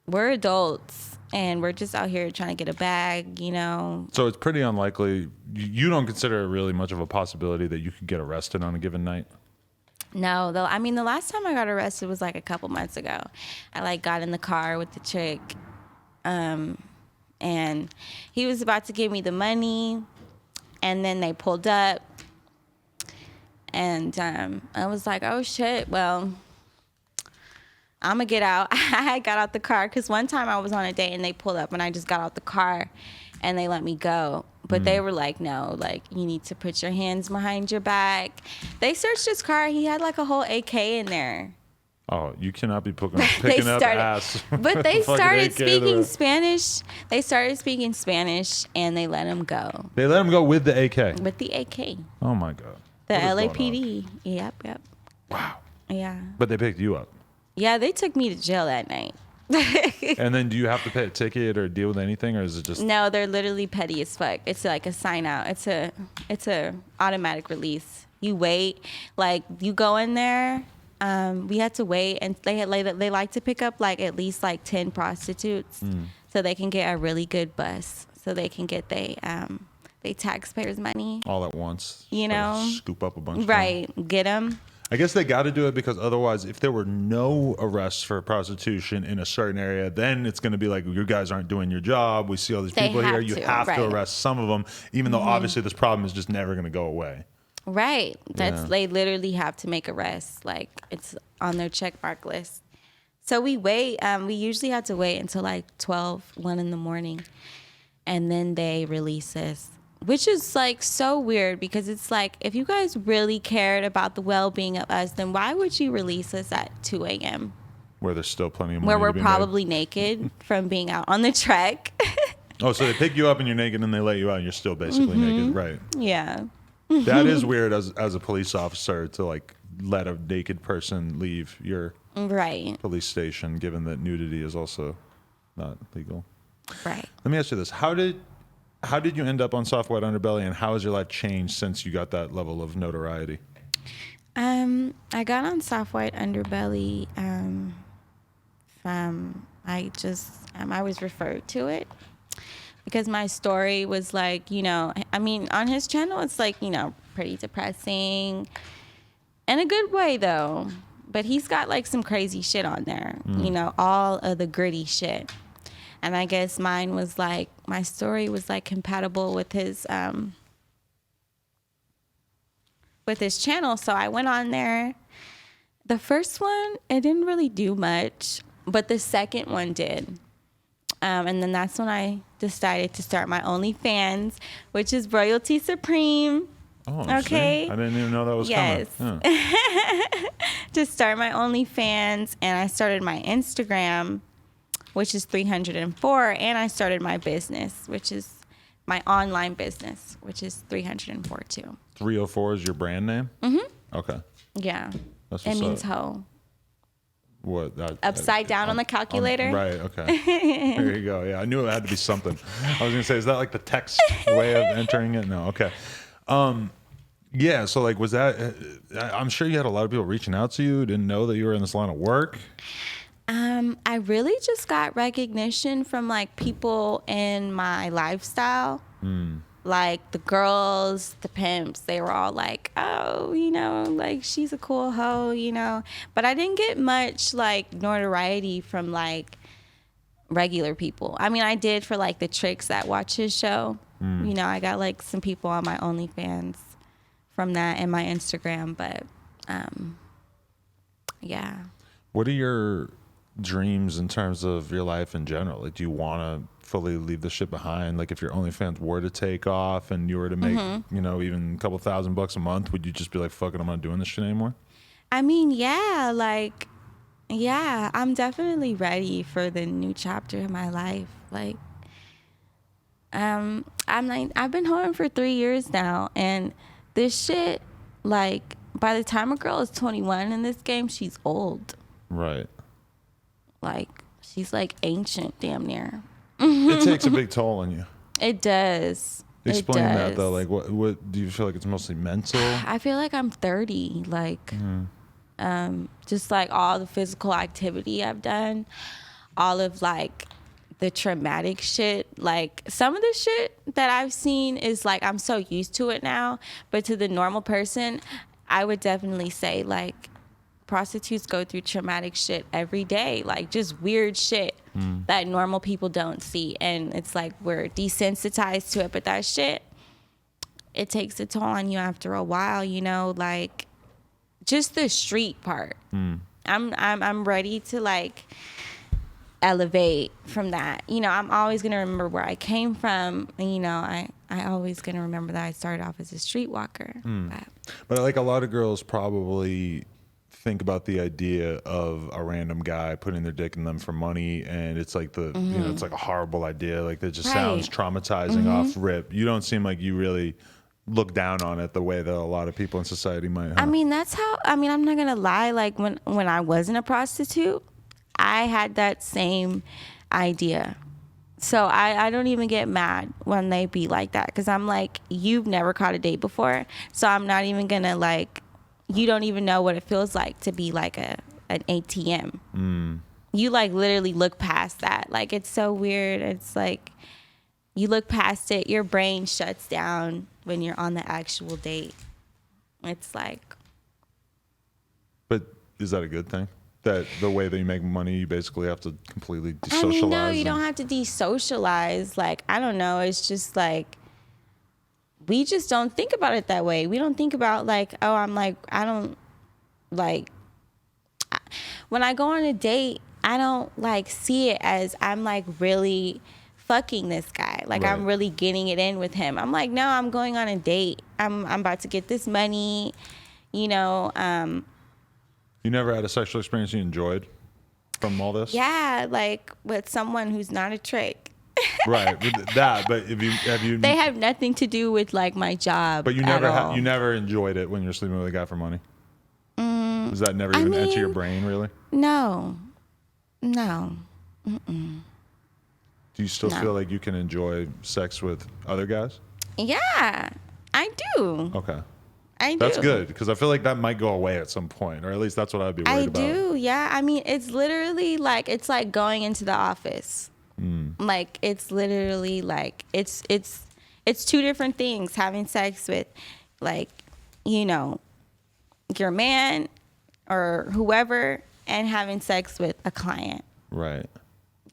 we're adults and we're just out here trying to get a bag, you know. So it's pretty unlikely. You don't consider it really much of a possibility that you could get arrested on a given night? No, though. I mean, the last time I got arrested was like a couple months ago. I like got in the car with the chick, and he was about to give me the money, and then they pulled up. And I was like, oh, shit, well, I'm going to get out. I got out the car because one time I was on a date and they pulled up and I just got out the car and they let me go. But they were like, no, like, you need to put your hands behind your back. They searched his car. He had like a whole AK in there. Oh, you cannot be picking up ass. But they Fucking started AK speaking Spanish. They started speaking Spanish and they let him go. They let him go with the AK? With the AK. Oh, my God. The What is going on? LAPD. Yep. Wow. Yeah. But they picked you up. Yeah, they took me to jail that night. And then do you have to pay a ticket or deal with anything, or is it just... No, they're literally petty as fuck. It's like a sign out. It's a automatic release. You wait. Like, you go in there. We had to wait, and they like to pick up like at least like 10 prostitutes so they can get a really good bus, so they can get they taxpayers' money all at once? You know? Scoop up a bunch of them. Right, get them. I guess they got to do it because otherwise, if there were no arrests for prostitution in a certain area, then it's going to be like, you guys aren't doing your job. We see all these people here. You have to arrest some of them, even though obviously this problem is just never going to go away. Right. They literally have to make arrests. Like, it's on their check mark list. So we wait. We usually have to wait until like 1 in the morning. And then they release us. Which is like so weird because it's like, if you guys really cared about the well-being of us, then why would you release us at 2 a.m.? Where there's still plenty of money where we're to be probably naked from being out on the track. Oh, so they pick you up and you're naked and they let you out and you're still basically naked, right? Yeah. That is weird as a police officer to like let a naked person leave your police station, given that nudity is also not legal. Right. Let me ask you this. How did you end up on Soft White Underbelly, and how has your life changed since you got that level of notoriety? I got on Soft White Underbelly I was referred to it because my story was like, you know, I mean, on his channel, it's like, you know, pretty depressing in a good way though. But he's got like some crazy shit on there, you know, all of the gritty shit. And I guess mine was like, my story was like compatible with his channel. So I went on there. The first one, it didn't really do much, but the second one did. And then that's when I decided to start my OnlyFans, which is Royalty Supreme. Oh, Okay. see? I didn't even know that was Yes. coming. Yeah. To start my OnlyFans, and I started my Instagram, which is 304, and I started my business, which is my online business, which is 304 too. 304 is your brand name? Mm-hmm. Okay. Yeah. That's It what's means up. hoe. What? Upside down on the calculator? Right, okay. There you go. Yeah, I knew it had to be something. I was going to say, is that like the text way of entering it? No, okay. Yeah, so like, was that, I'm sure you had a lot of people reaching out to you, didn't know that you were in this line of work. I really just got recognition from like people in my lifestyle. Like the girls, the pimps, they were all like, oh, you know, like she's a cool hoe, you know. But I didn't get much like notoriety from like regular people. I mean, I did for like the tricks that watch his show. You know, I got like some people on my OnlyFans from that and my Instagram, but yeah. What are your dreams in terms of your life in general? Like, do you want to fully leave the shit behind? Like, if your OnlyFans were to take off and you were to make, you know, even a couple $1,000 a month, would you just be like, fuck it, I'm not doing this shit anymore? I mean, yeah, like, yeah, I'm definitely ready for the new chapter in my life. Like, I've been hoeing for 3 years now, and this shit, like, by the time a girl is 21 in this game, she's old. Right. Like, she's like ancient, damn near. It takes a big toll on you. It does. Explain It does. that though. Like, what do you feel like it's mostly mental? I feel like I'm 30. Like, just like all the physical activity I've done, all of like the traumatic shit. Like some of the shit that I've seen is like I'm so used to it now, but to the normal person, I would definitely say like prostitutes go through traumatic shit every day, like just weird shit that normal people don't see, and it's like we're desensitized to it, but that shit, it takes a toll on you after a while, you know, like just the street part. I'm ready to like elevate from that. You know, I'm always gonna remember where I came from, and you know, I always gonna remember that I started off as a streetwalker. But like a lot of girls probably think about the idea of a random guy putting their dick in them for money, and it's like the you know, it's like a horrible idea. Like that just sounds traumatizing off rip. You don't seem like you really look down on it the way that a lot of people in society might. Huh? I mean, that's how. I mean, I'm not gonna lie. Like when I wasn't a prostitute, I had that same idea. So I don't even get mad when they be like that, because I'm like, you've never caught a date before, so I'm not even gonna like. You don't even know what it feels like to be like an ATM. You like literally look past that. Like it's so weird. It's like you look past it. Your brain shuts down when you're on the actual date. It's like. But is that a good thing? That the way that you make money, you basically have to completely desocialize? I mean, no, you don't have to desocialize. Like, I don't know. It's just like, we just don't think about it that way. We don't think about like, oh, I'm like, I don't like, when I go on a date, I don't like see it as I'm like really fucking this guy. Like I'm really getting it in with him. I'm like, no, I'm going on a date. I'm about to get this money, you know. You never had a sexual experience you enjoyed from all this? Yeah, like with someone who's not a trick. Right, that. But have you? They have nothing to do with like my job. But you never you never enjoyed it when you're sleeping with a guy for money. Does that never even enter your brain, really? No. Do you still feel like you can enjoy sex with other guys? Yeah, I do. Okay. I do. That's good, because I feel like that might go away at some point, or at least that's what I'd be worried about. I do, yeah. I mean, it's literally like, it's like going into the office. Like, it's literally like, it's two different things. Having sex with, like, you know, your man or whoever, and having sex with a client. Right.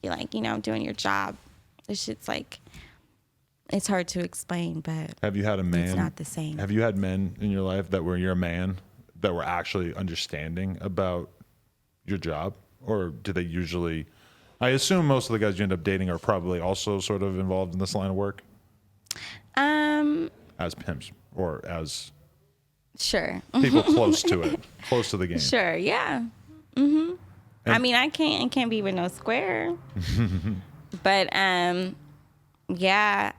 You're like, you know, doing your job. This shit's like, it's hard to explain, but have you had a man? It's not the same. Have you had men in your life that were your man that were actually understanding about your job, or do they usually? I assume most of the guys you end up dating are probably also sort of involved in this line of work. as pimps or as Sure. people close to it, close to the game. Sure. Yeah. I mean, I can't be with no square. But yeah.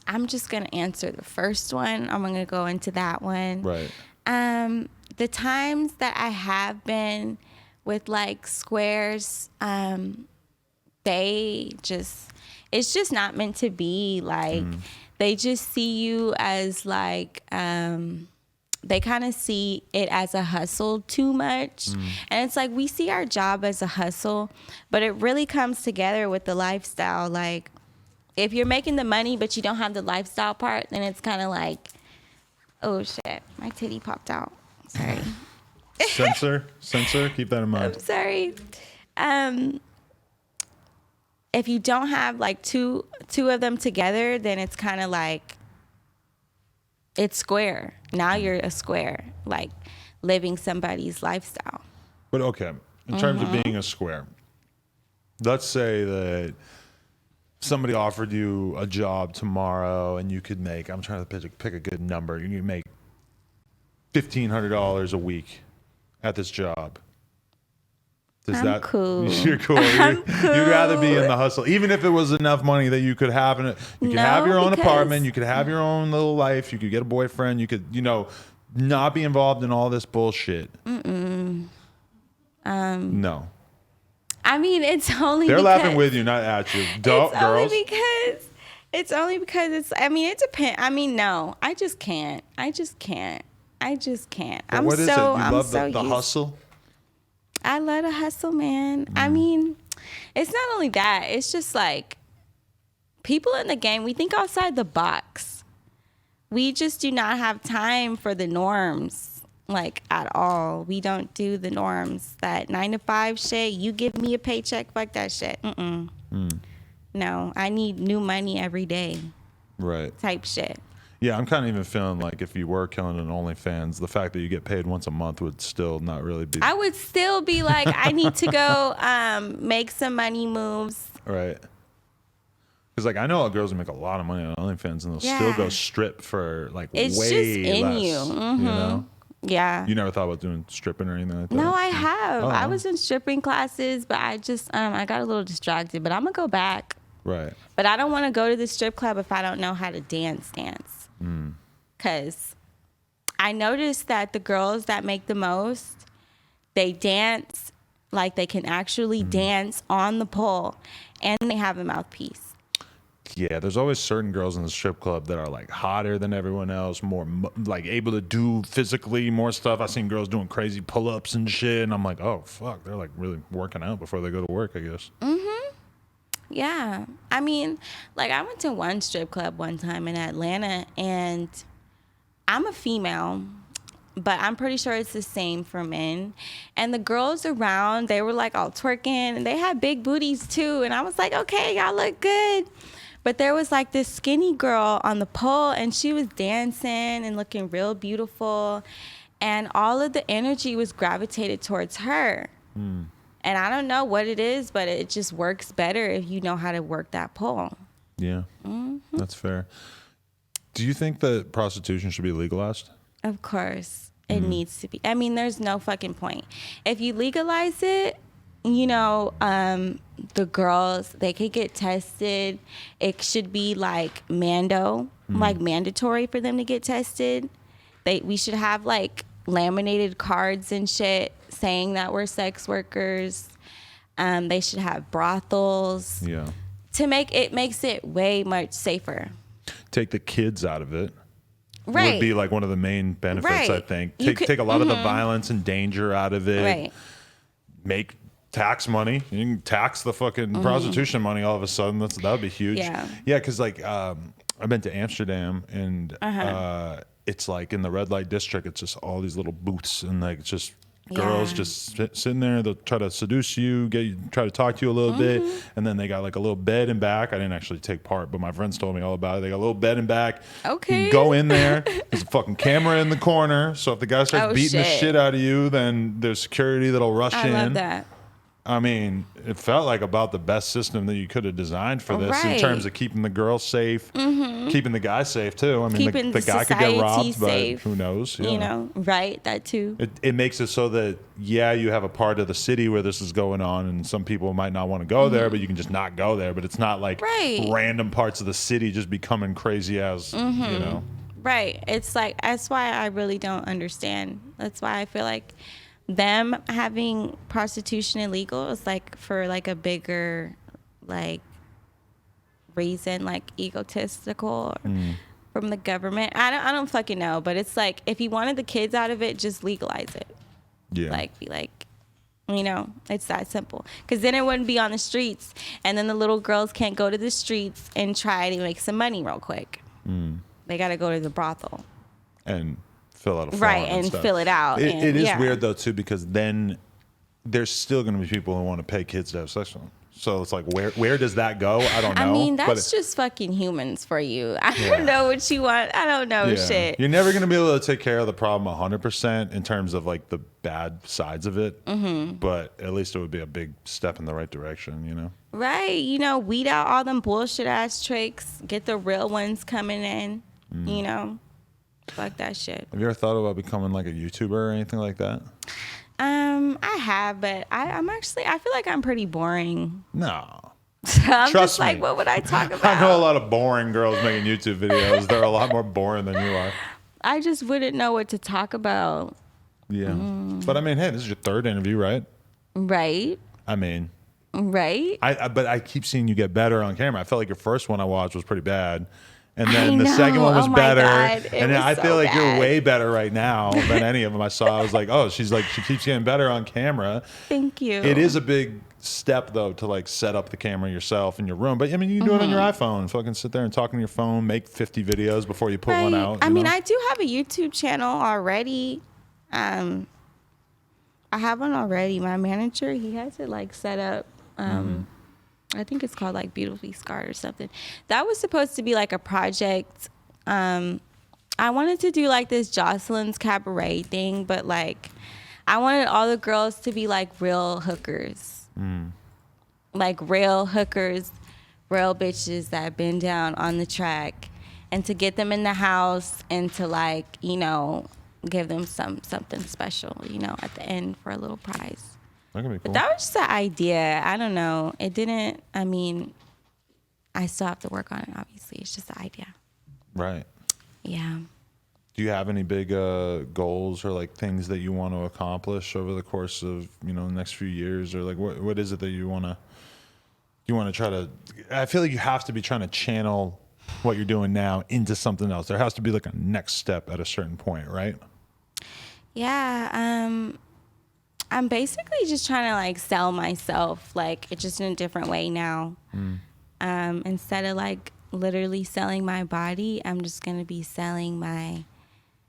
I'm just gonna answer the first one. I'm gonna go into that one. Right. The times that I have been with like squares, it's just not meant to be. Like they just see you as like they kind of see it as a hustle too much. And it's like we see our job as a hustle, but it really comes together with the lifestyle. Like if you're making the money but you don't have the lifestyle part, then it's kind of like, oh shit, my titty popped out. Sorry. Censor, keep that in mind. I'm sorry. If you don't have like two of them together, then it's kind of like it's square. Now you're a square, like living somebody's lifestyle. But okay, in terms of being a square, let's say that somebody offered you a job tomorrow and you could make, I'm trying to pick a good number, you could make $1,500 a week at this job. I'm cool. You're cool. You'd rather be in the hustle, even if it was enough money that you could have you could have your own apartment, you could have your own little life, you could get a boyfriend, you could, not be involved in all this bullshit. No. I mean, it's only they're because laughing with you, not at you. Girls. It depends. I mean, no, I just can't. But what is it? You love the hustle? I love the hustle, man. I mean, it's not only that. It's just like people in the game, we think outside the box. We just do not have time for the norms, like at all. We don't do the norms. That 9 to 5 shit, you give me a paycheck, fuck that shit. No, I need new money every day. Right. Type shit. Yeah, I'm kind of even feeling like if you were killing an OnlyFans, the fact that you get paid once a month would still not really be. I would still be like, I need to go make some money moves. Right. Because like I know girls who make a lot of money on OnlyFans and they'll still go strip for like it's way just in less. You. You know? Yeah. You never thought about doing stripping or anything like that? No, I have. Oh. I was in stripping classes, but I just I got a little distracted. But I'm gonna go back. Right. But I don't want to go to the strip club if I don't know how to dance. Because I noticed that the girls that make the most, they dance like they can actually dance on the pole, and they have a mouthpiece. Yeah, there's always certain girls in the strip club that are like hotter than everyone else, more like able to do physically more stuff. I've seen girls doing crazy pull-ups and shit, and I'm like, oh fuck, they're like really working out before they go to work, I guess. Yeah. I mean, like I went to one strip club one time in Atlanta, and I'm a female, but I'm pretty sure it's the same for men. And the girls around, they were like all twerking, and they had big booties too. And I was like, okay, y'all look good. But there was like this skinny girl on the pole, and she was dancing and looking real beautiful. And all of the energy was gravitated towards her. And I don't know what it is, but it just works better if you know how to work that pole. Yeah, that's fair. Do you think that prostitution should be legalized? Of course. It needs to be. I mean, there's no fucking point. If you legalize it, the girls, they could get tested. It should be like like mandatory for them to get tested. We should have like laminated cards and shit saying that we're sex workers. They should have brothels. Yeah. Makes it way much safer. Take the kids out of it. Right. Would be like one of the main benefits, right. I think. Take a lot of the violence and danger out of it. Right. Make tax money. You can tax the fucking prostitution money all of a sudden. That would be huge. Yeah. Yeah, because like I've been to Amsterdam, and it's like in the red light district, it's just all these little booths, and like it's just girls just sitting there. They'll try to seduce you, try to talk to you a little bit, and then they got like a little bed in back. I didn't actually take part, but my friends told me all about it. They got a little bed in back. Okay. You go in there. There's a fucking camera in the corner, so if the guy starts beating the shit out of you, then there's security that'll rush in. I love that. I mean, it felt like about the best system that you could have designed for this in Right. terms of keeping the girl safe, keeping the guy safe too. I mean, Keeping the guy could get society robbed, safe, but who knows? You know, right? That too. It makes it so that, yeah, you have a part of the city where this is going on, and some people might not want to go there, but you can just not go there. But it's not like Right. random parts of the city just becoming crazy as, you know. Right. It's like, that's why I really don't understand. That's why I feel like them having prostitution illegal is like for like a bigger like reason, like egotistical from the government. I don't fucking know, but it's like if you wanted the kids out of it, just legalize it. Yeah. Like be like, you know, it's that simple. Because then it wouldn't be on the streets, and then the little girls can't go to the streets and try to make some money real quick. They got to go to the brothel. And fill out a form. Right, and stuff. fill it out. It is yeah. weird though too, because then there's still going to be people who want to pay kids to have sex with them. So it's like, where does that go? I don't know. I mean, but that's just fucking humans for you. I don't know what you want. I don't know shit. You're never going to be able to take care of the problem 100% in terms of like the bad sides of it. But at least it would be a big step in the right direction, you know? Right. You know, weed out all them bullshit ass tricks. Get the real ones coming in. You know? Fuck that shit. Have you ever thought about becoming like a YouTuber or anything like that? I have, but I'm actually, I feel like I'm pretty boring. No. I'm Trust just like, me. what would I talk about? I know a lot of boring girls making YouTube videos. They're a lot more boring than you are. I just wouldn't know what to talk about. Yeah. But I mean, hey, this is your third interview, right? Right. I mean, Right. but I keep seeing you get better on camera. I felt like your first one I watched was pretty bad. And then I the second know. one was Oh my better. God. It And then was I so feel like you're bad. way better right now than any of them I saw. I was like, oh, she keeps getting better on camera. Thank you. It is a big step though to like set up the camera yourself in your room. But I mean, you can do it on your iPhone. Fucking sit there and talk on your phone, make 50 videos before you put one out. I you mean, know? I do have a YouTube channel already. I have one already. My manager, he has it like set up. I think it's called like Beautifully Scarred or something. That was supposed to be like a project. I wanted to do like this Jocelyn's Cabaret thing, but like I wanted all the girls to be like real hookers. Like real hookers, real bitches that have been down on the track, and to get them in the house and to like, you know, give them something special, you know, at the end for a little prize. That could be cool. But that was just an idea. I don't know. It didn't, I mean, I still have to work on it, obviously. It's just an idea. Right. Yeah. Do you have any big goals or like things that you want to accomplish over the course of, you know, the next few years, or like what is it that you want to try to? I feel like you have to be trying to channel what you're doing now into something else. There has to be like a next step at a certain point, right? Yeah. I'm basically just trying to like sell myself, like it's just in a different way now. Instead of like literally selling my body, I'm just gonna be selling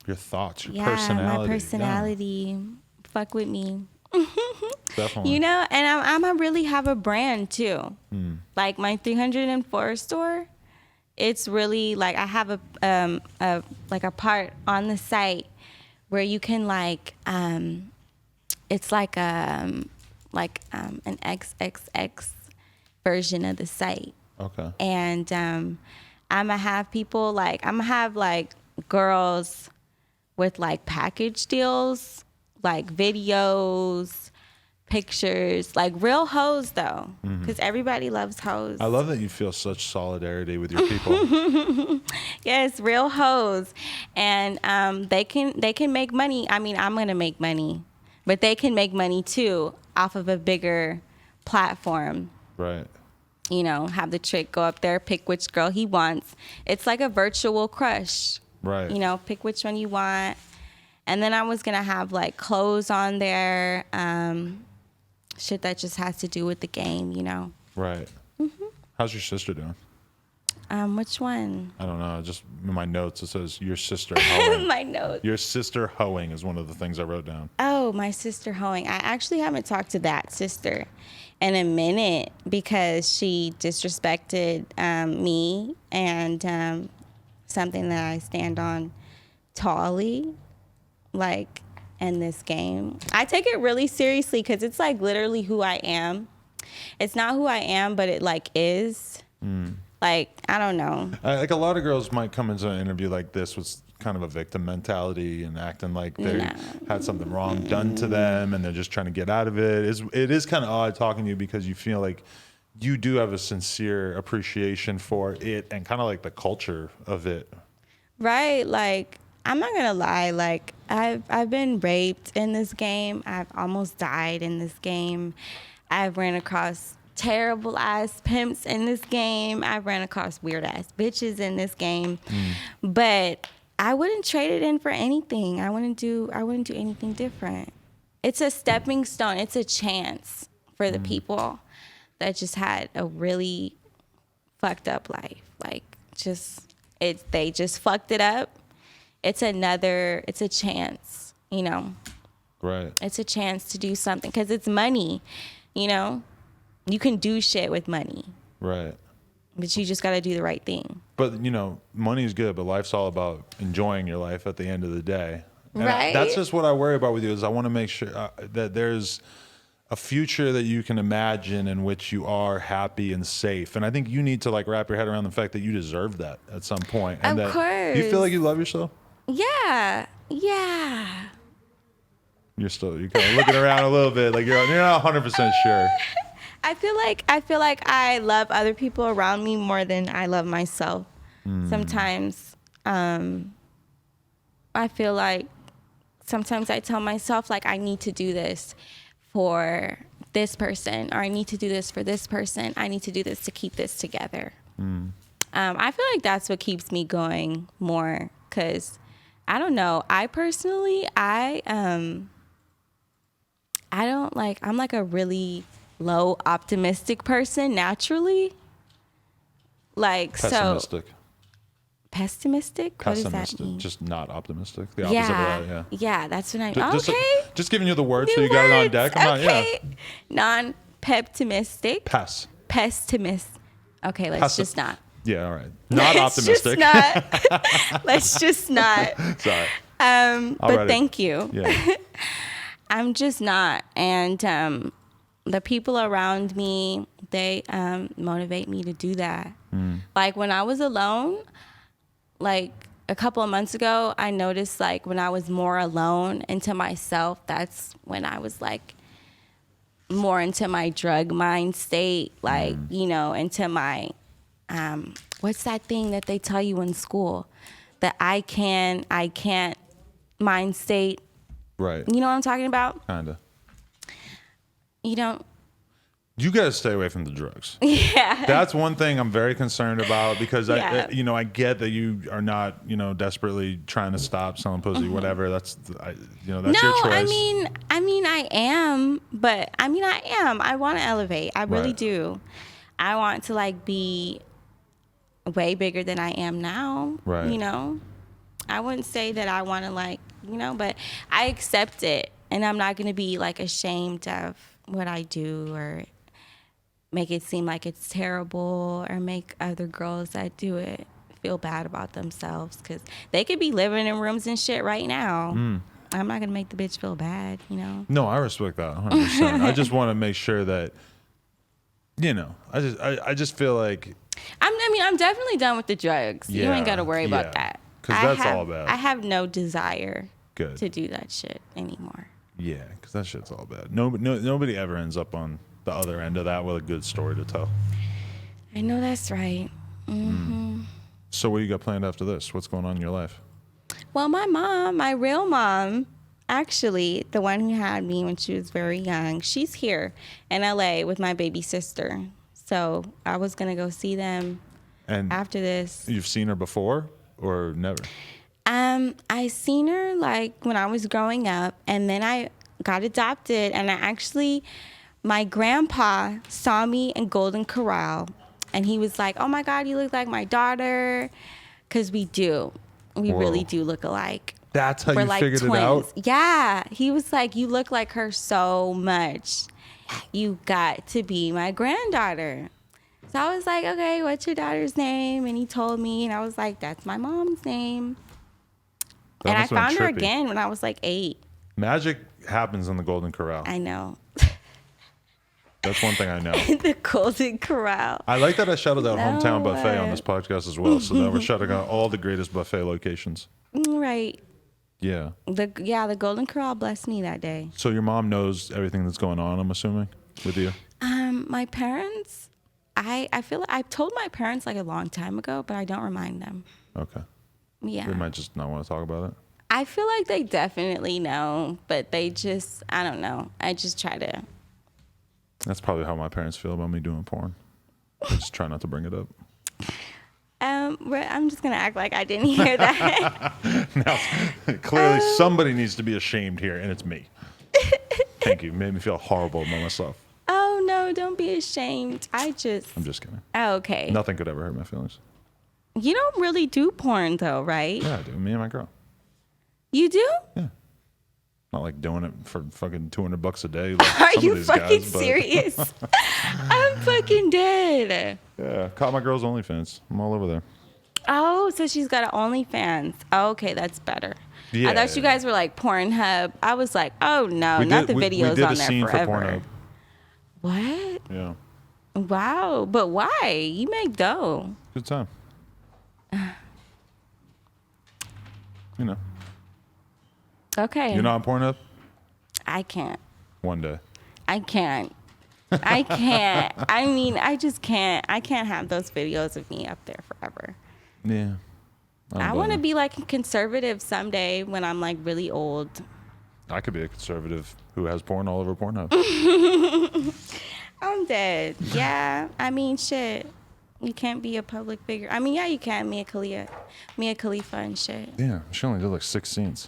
Your thoughts, your personality. my personality. Fuck with me. Definitely. You know, and I'm gonna really have a brand too. Like my 304 store, it's really like I have a part on the site where you can like it's like an XXX version of the site. Okay. And I'm gonna have people like I'm gonna have like girls with like package deals, like videos, pictures, like real hoes though, because everybody loves hoes. I love that you feel such solidarity with your people. Yes, real hoes, and they can make money. I mean, I'm gonna make money, but they can make money too off of a bigger platform. Right. You know, have the trick go up there, pick which girl he wants. It's like a virtual crush. Right. You know, pick which one you want. And then I was going to have like clothes on there, shit that just has to do with the game, you know. Right. How's your sister doing? Which one? I don't know. Just in my notes, it says your sister hoeing. My notes. Your sister hoeing is one of the things I wrote down. Oh, my sister hoeing. I actually haven't talked to that sister in a minute because she disrespected me and something that I stand on tallly. Like, in this game. I take it really seriously because it's like literally who I am. It's not who I am, but it like is. Like, I don't know. Like a lot of girls might come into an interview like this with kind of a victim mentality and acting like they had something wrong done to them and they're just trying to get out of it. It is kind of odd talking to you because you feel like you do have a sincere appreciation for it and kind of like the culture of it. Right. Like, I'm not going to lie. Like, I've been raped in this game. I've almost died in this game. I've ran across terrible ass pimps in this game. I've ran across weird ass bitches in this game. But I wouldn't trade it in for anything. I wouldn't do anything different. It's a stepping stone. It's a chance for the people that just had a really fucked up life. Like, they just fucked it up. It's a chance, you know. Right. It's a chance to do something because it's money, you know. You can do shit with money. Right. But you just got to do the right thing. But, you know, money is good, but life's all about enjoying your life at the end of the day. And right. That's just what I worry about with you is I want to make sure that there's a future that you can imagine in which you are happy and safe. And I think you need to like wrap your head around the fact that you deserve that at some point. And of course. You feel like you love yourself? Yeah. Yeah. You're kind of looking around a little bit like you're not 100% sure. I feel like I love other people around me more than I love myself. Sometimes I feel like sometimes I tell myself like I need to do this for this person or I need to do this for this person. I need to do this to keep this together. I feel like that's what keeps me going more because I don't know. I personally, I'm like a really low optimistic person naturally. Like pessimistic. Pessimistic? What does that mean? Just not optimistic. The opposite of that, yeah. Yeah, that's what I mean. Just giving you the word so you got it on deck. Non-pessimistic. Pessimist. Okay, let's just not. Yeah, all right. Not optimistic. Let's just not. Sorry. But thank you. Yeah. I'm just not. And the people around me, they motivate me to do that. Like when I was alone, like a couple of months ago, I noticed like when I was more alone into myself, that's when I was like more into my drug mind state, like, you know, into my, what's that thing that they tell you in school? The I can't mind state. Right. You know what I'm talking about? Kinda. You don't. You got to stay away from the drugs. Yeah. That's one thing I'm very concerned about because I get that you are not, you know, desperately trying to stop selling pussy, whatever. That's your choice. I mean, I am, but I am. I want to elevate. I really do. I want to like be way bigger than I am now. Right. You know, I wouldn't say that I want to like, you know, but I accept it and I'm not going to be like ashamed of what I do or make it seem like it's terrible or make other girls that do it feel bad about themselves because they could be living in rooms and shit right now. I'm not going to make the bitch feel bad, you know? No, I respect that 100%. I just want to make sure that, you know, I just feel like. I'm definitely done with the drugs. You ain't got to worry about that. Because that's all bad. I have no desire to do that shit anymore. Yeah, because that shit's all bad. Nobody ever ends up on the other end of that with a good story to tell. I know that's right. So what do you got planned after this? What's going on in your life? Well, my mom, my real mom, actually, the one who had me when she was very young, she's here in LA with my baby sister. So I was going to go see them after this. You've seen her before or never? I seen her like when I was growing up, and then I got adopted, and my grandpa saw me in Golden Corral, and he was like, "Oh my God, you look like my daughter," because we really do look alike. That's how you figured it out? Yeah, he was like, "You look like her so much. You got to be my granddaughter." So I was like, "Okay, what's your daughter's name?" And he told me, and I was like, "That's my mom's name." And I found her again when I was like 8. Magic happens in the Golden Corral. I know. That's one thing I know. The Golden Corral. I like that I shouted out Hometown Buffet on this podcast as well. So now we're shouting out all the greatest buffet locations. Right. Yeah. The Golden Corral blessed me that day. So your mom knows everything that's going on, I'm assuming, with you? My parents, I feel like I told my parents like a long time ago, but I don't remind them. Okay. Yeah. They might just not want to talk about it. I feel like they definitely know, but they just, I don't know. I just try to. That's probably how my parents feel about me doing porn. I just try not to bring it up. I'm just going to act like I didn't hear that. Now, clearly somebody needs to be ashamed here, and it's me. Thank you. Made me feel horrible about myself. Oh, no, don't be ashamed. I'm just kidding. Oh, okay. Nothing could ever hurt my feelings. You don't really do porn, though, right? Yeah, I do. Me and my girl. You do? Yeah. Not like doing it for fucking $200 a day. Like Are some you of these fucking guys, but serious? I'm fucking dead. yeah, caught my girl's OnlyFans. I'm all over there. Oh, so she's got an OnlyFans. Oh, okay, that's better. Yeah. I thought you guys were like Pornhub. I was like, oh no, not the videos we did on a there scene forever. for Pornhub. What? Yeah. Wow, but why? You make dough. Good time. You know. Okay. You're not on Pornhub? I can't. One day. I can't. I can't. I mean, I just can't. I can't have those videos of me up there forever. Yeah. I want to be like a conservative someday when I'm like really old. I could be a conservative who has porn all over Pornhub. I'm dead. Yeah. I mean, shit. You can't be a public figure. I mean, yeah, you can. Mia Khalifa and shit. Yeah. She only did like 6 scenes.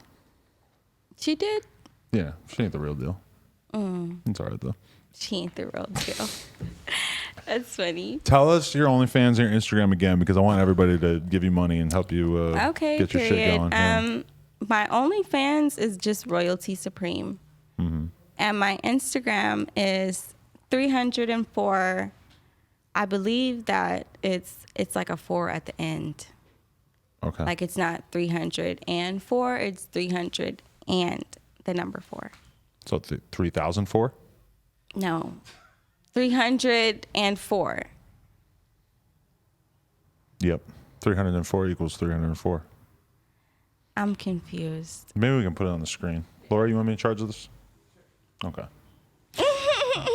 She did? Yeah. She ain't the real deal. It's all right, though. She ain't the real deal. That's funny. Tell us your OnlyFans and your Instagram again, because I want everybody to give you money and help you get your shit going. Yeah. My OnlyFans is just Royalty Supreme. Mm-hmm. And my Instagram is 304. I believe that it's like a 4 at the end. Okay. Like it's not 304, it's 300 and the number 4. So 3,004? No. 304. Yep. 304 equals 304. I'm confused. Maybe we can put it on the screen. Laura, you want me in charge of this? Okay.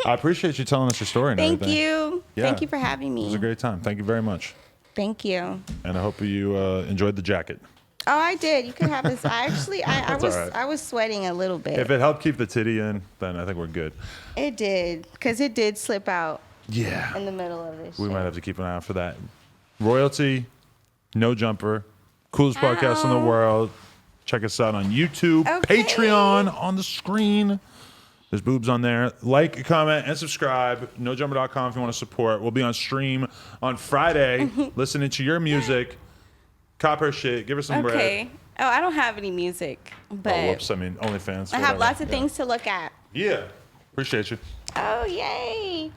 I appreciate you telling us your story and Thank everything. you. Yeah. Thank you for having me. It was a great time. Thank you very much. Thank you. And I hope you enjoyed the jacket. Oh, I did. You can have this. I was sweating a little bit. If it helped keep the titty in, then I think we're good. It did, because it did slip out. Yeah. In the middle of this. We might have to keep an eye out for that. Royalty, No Jumper, coolest podcast in the world. Check us out on YouTube, Okay. Patreon on the screen. There's boobs on there. Like, comment, and subscribe. NoJumper.com if you want to support. We'll be on stream on Friday, listening to your music. Cop her shit. Give her some bread. Okay. Oh, I don't have any music, but Oh, whoops. I mean, OnlyFans. I have whatever. lots of things to look at. Yeah. Appreciate you. Oh, yay.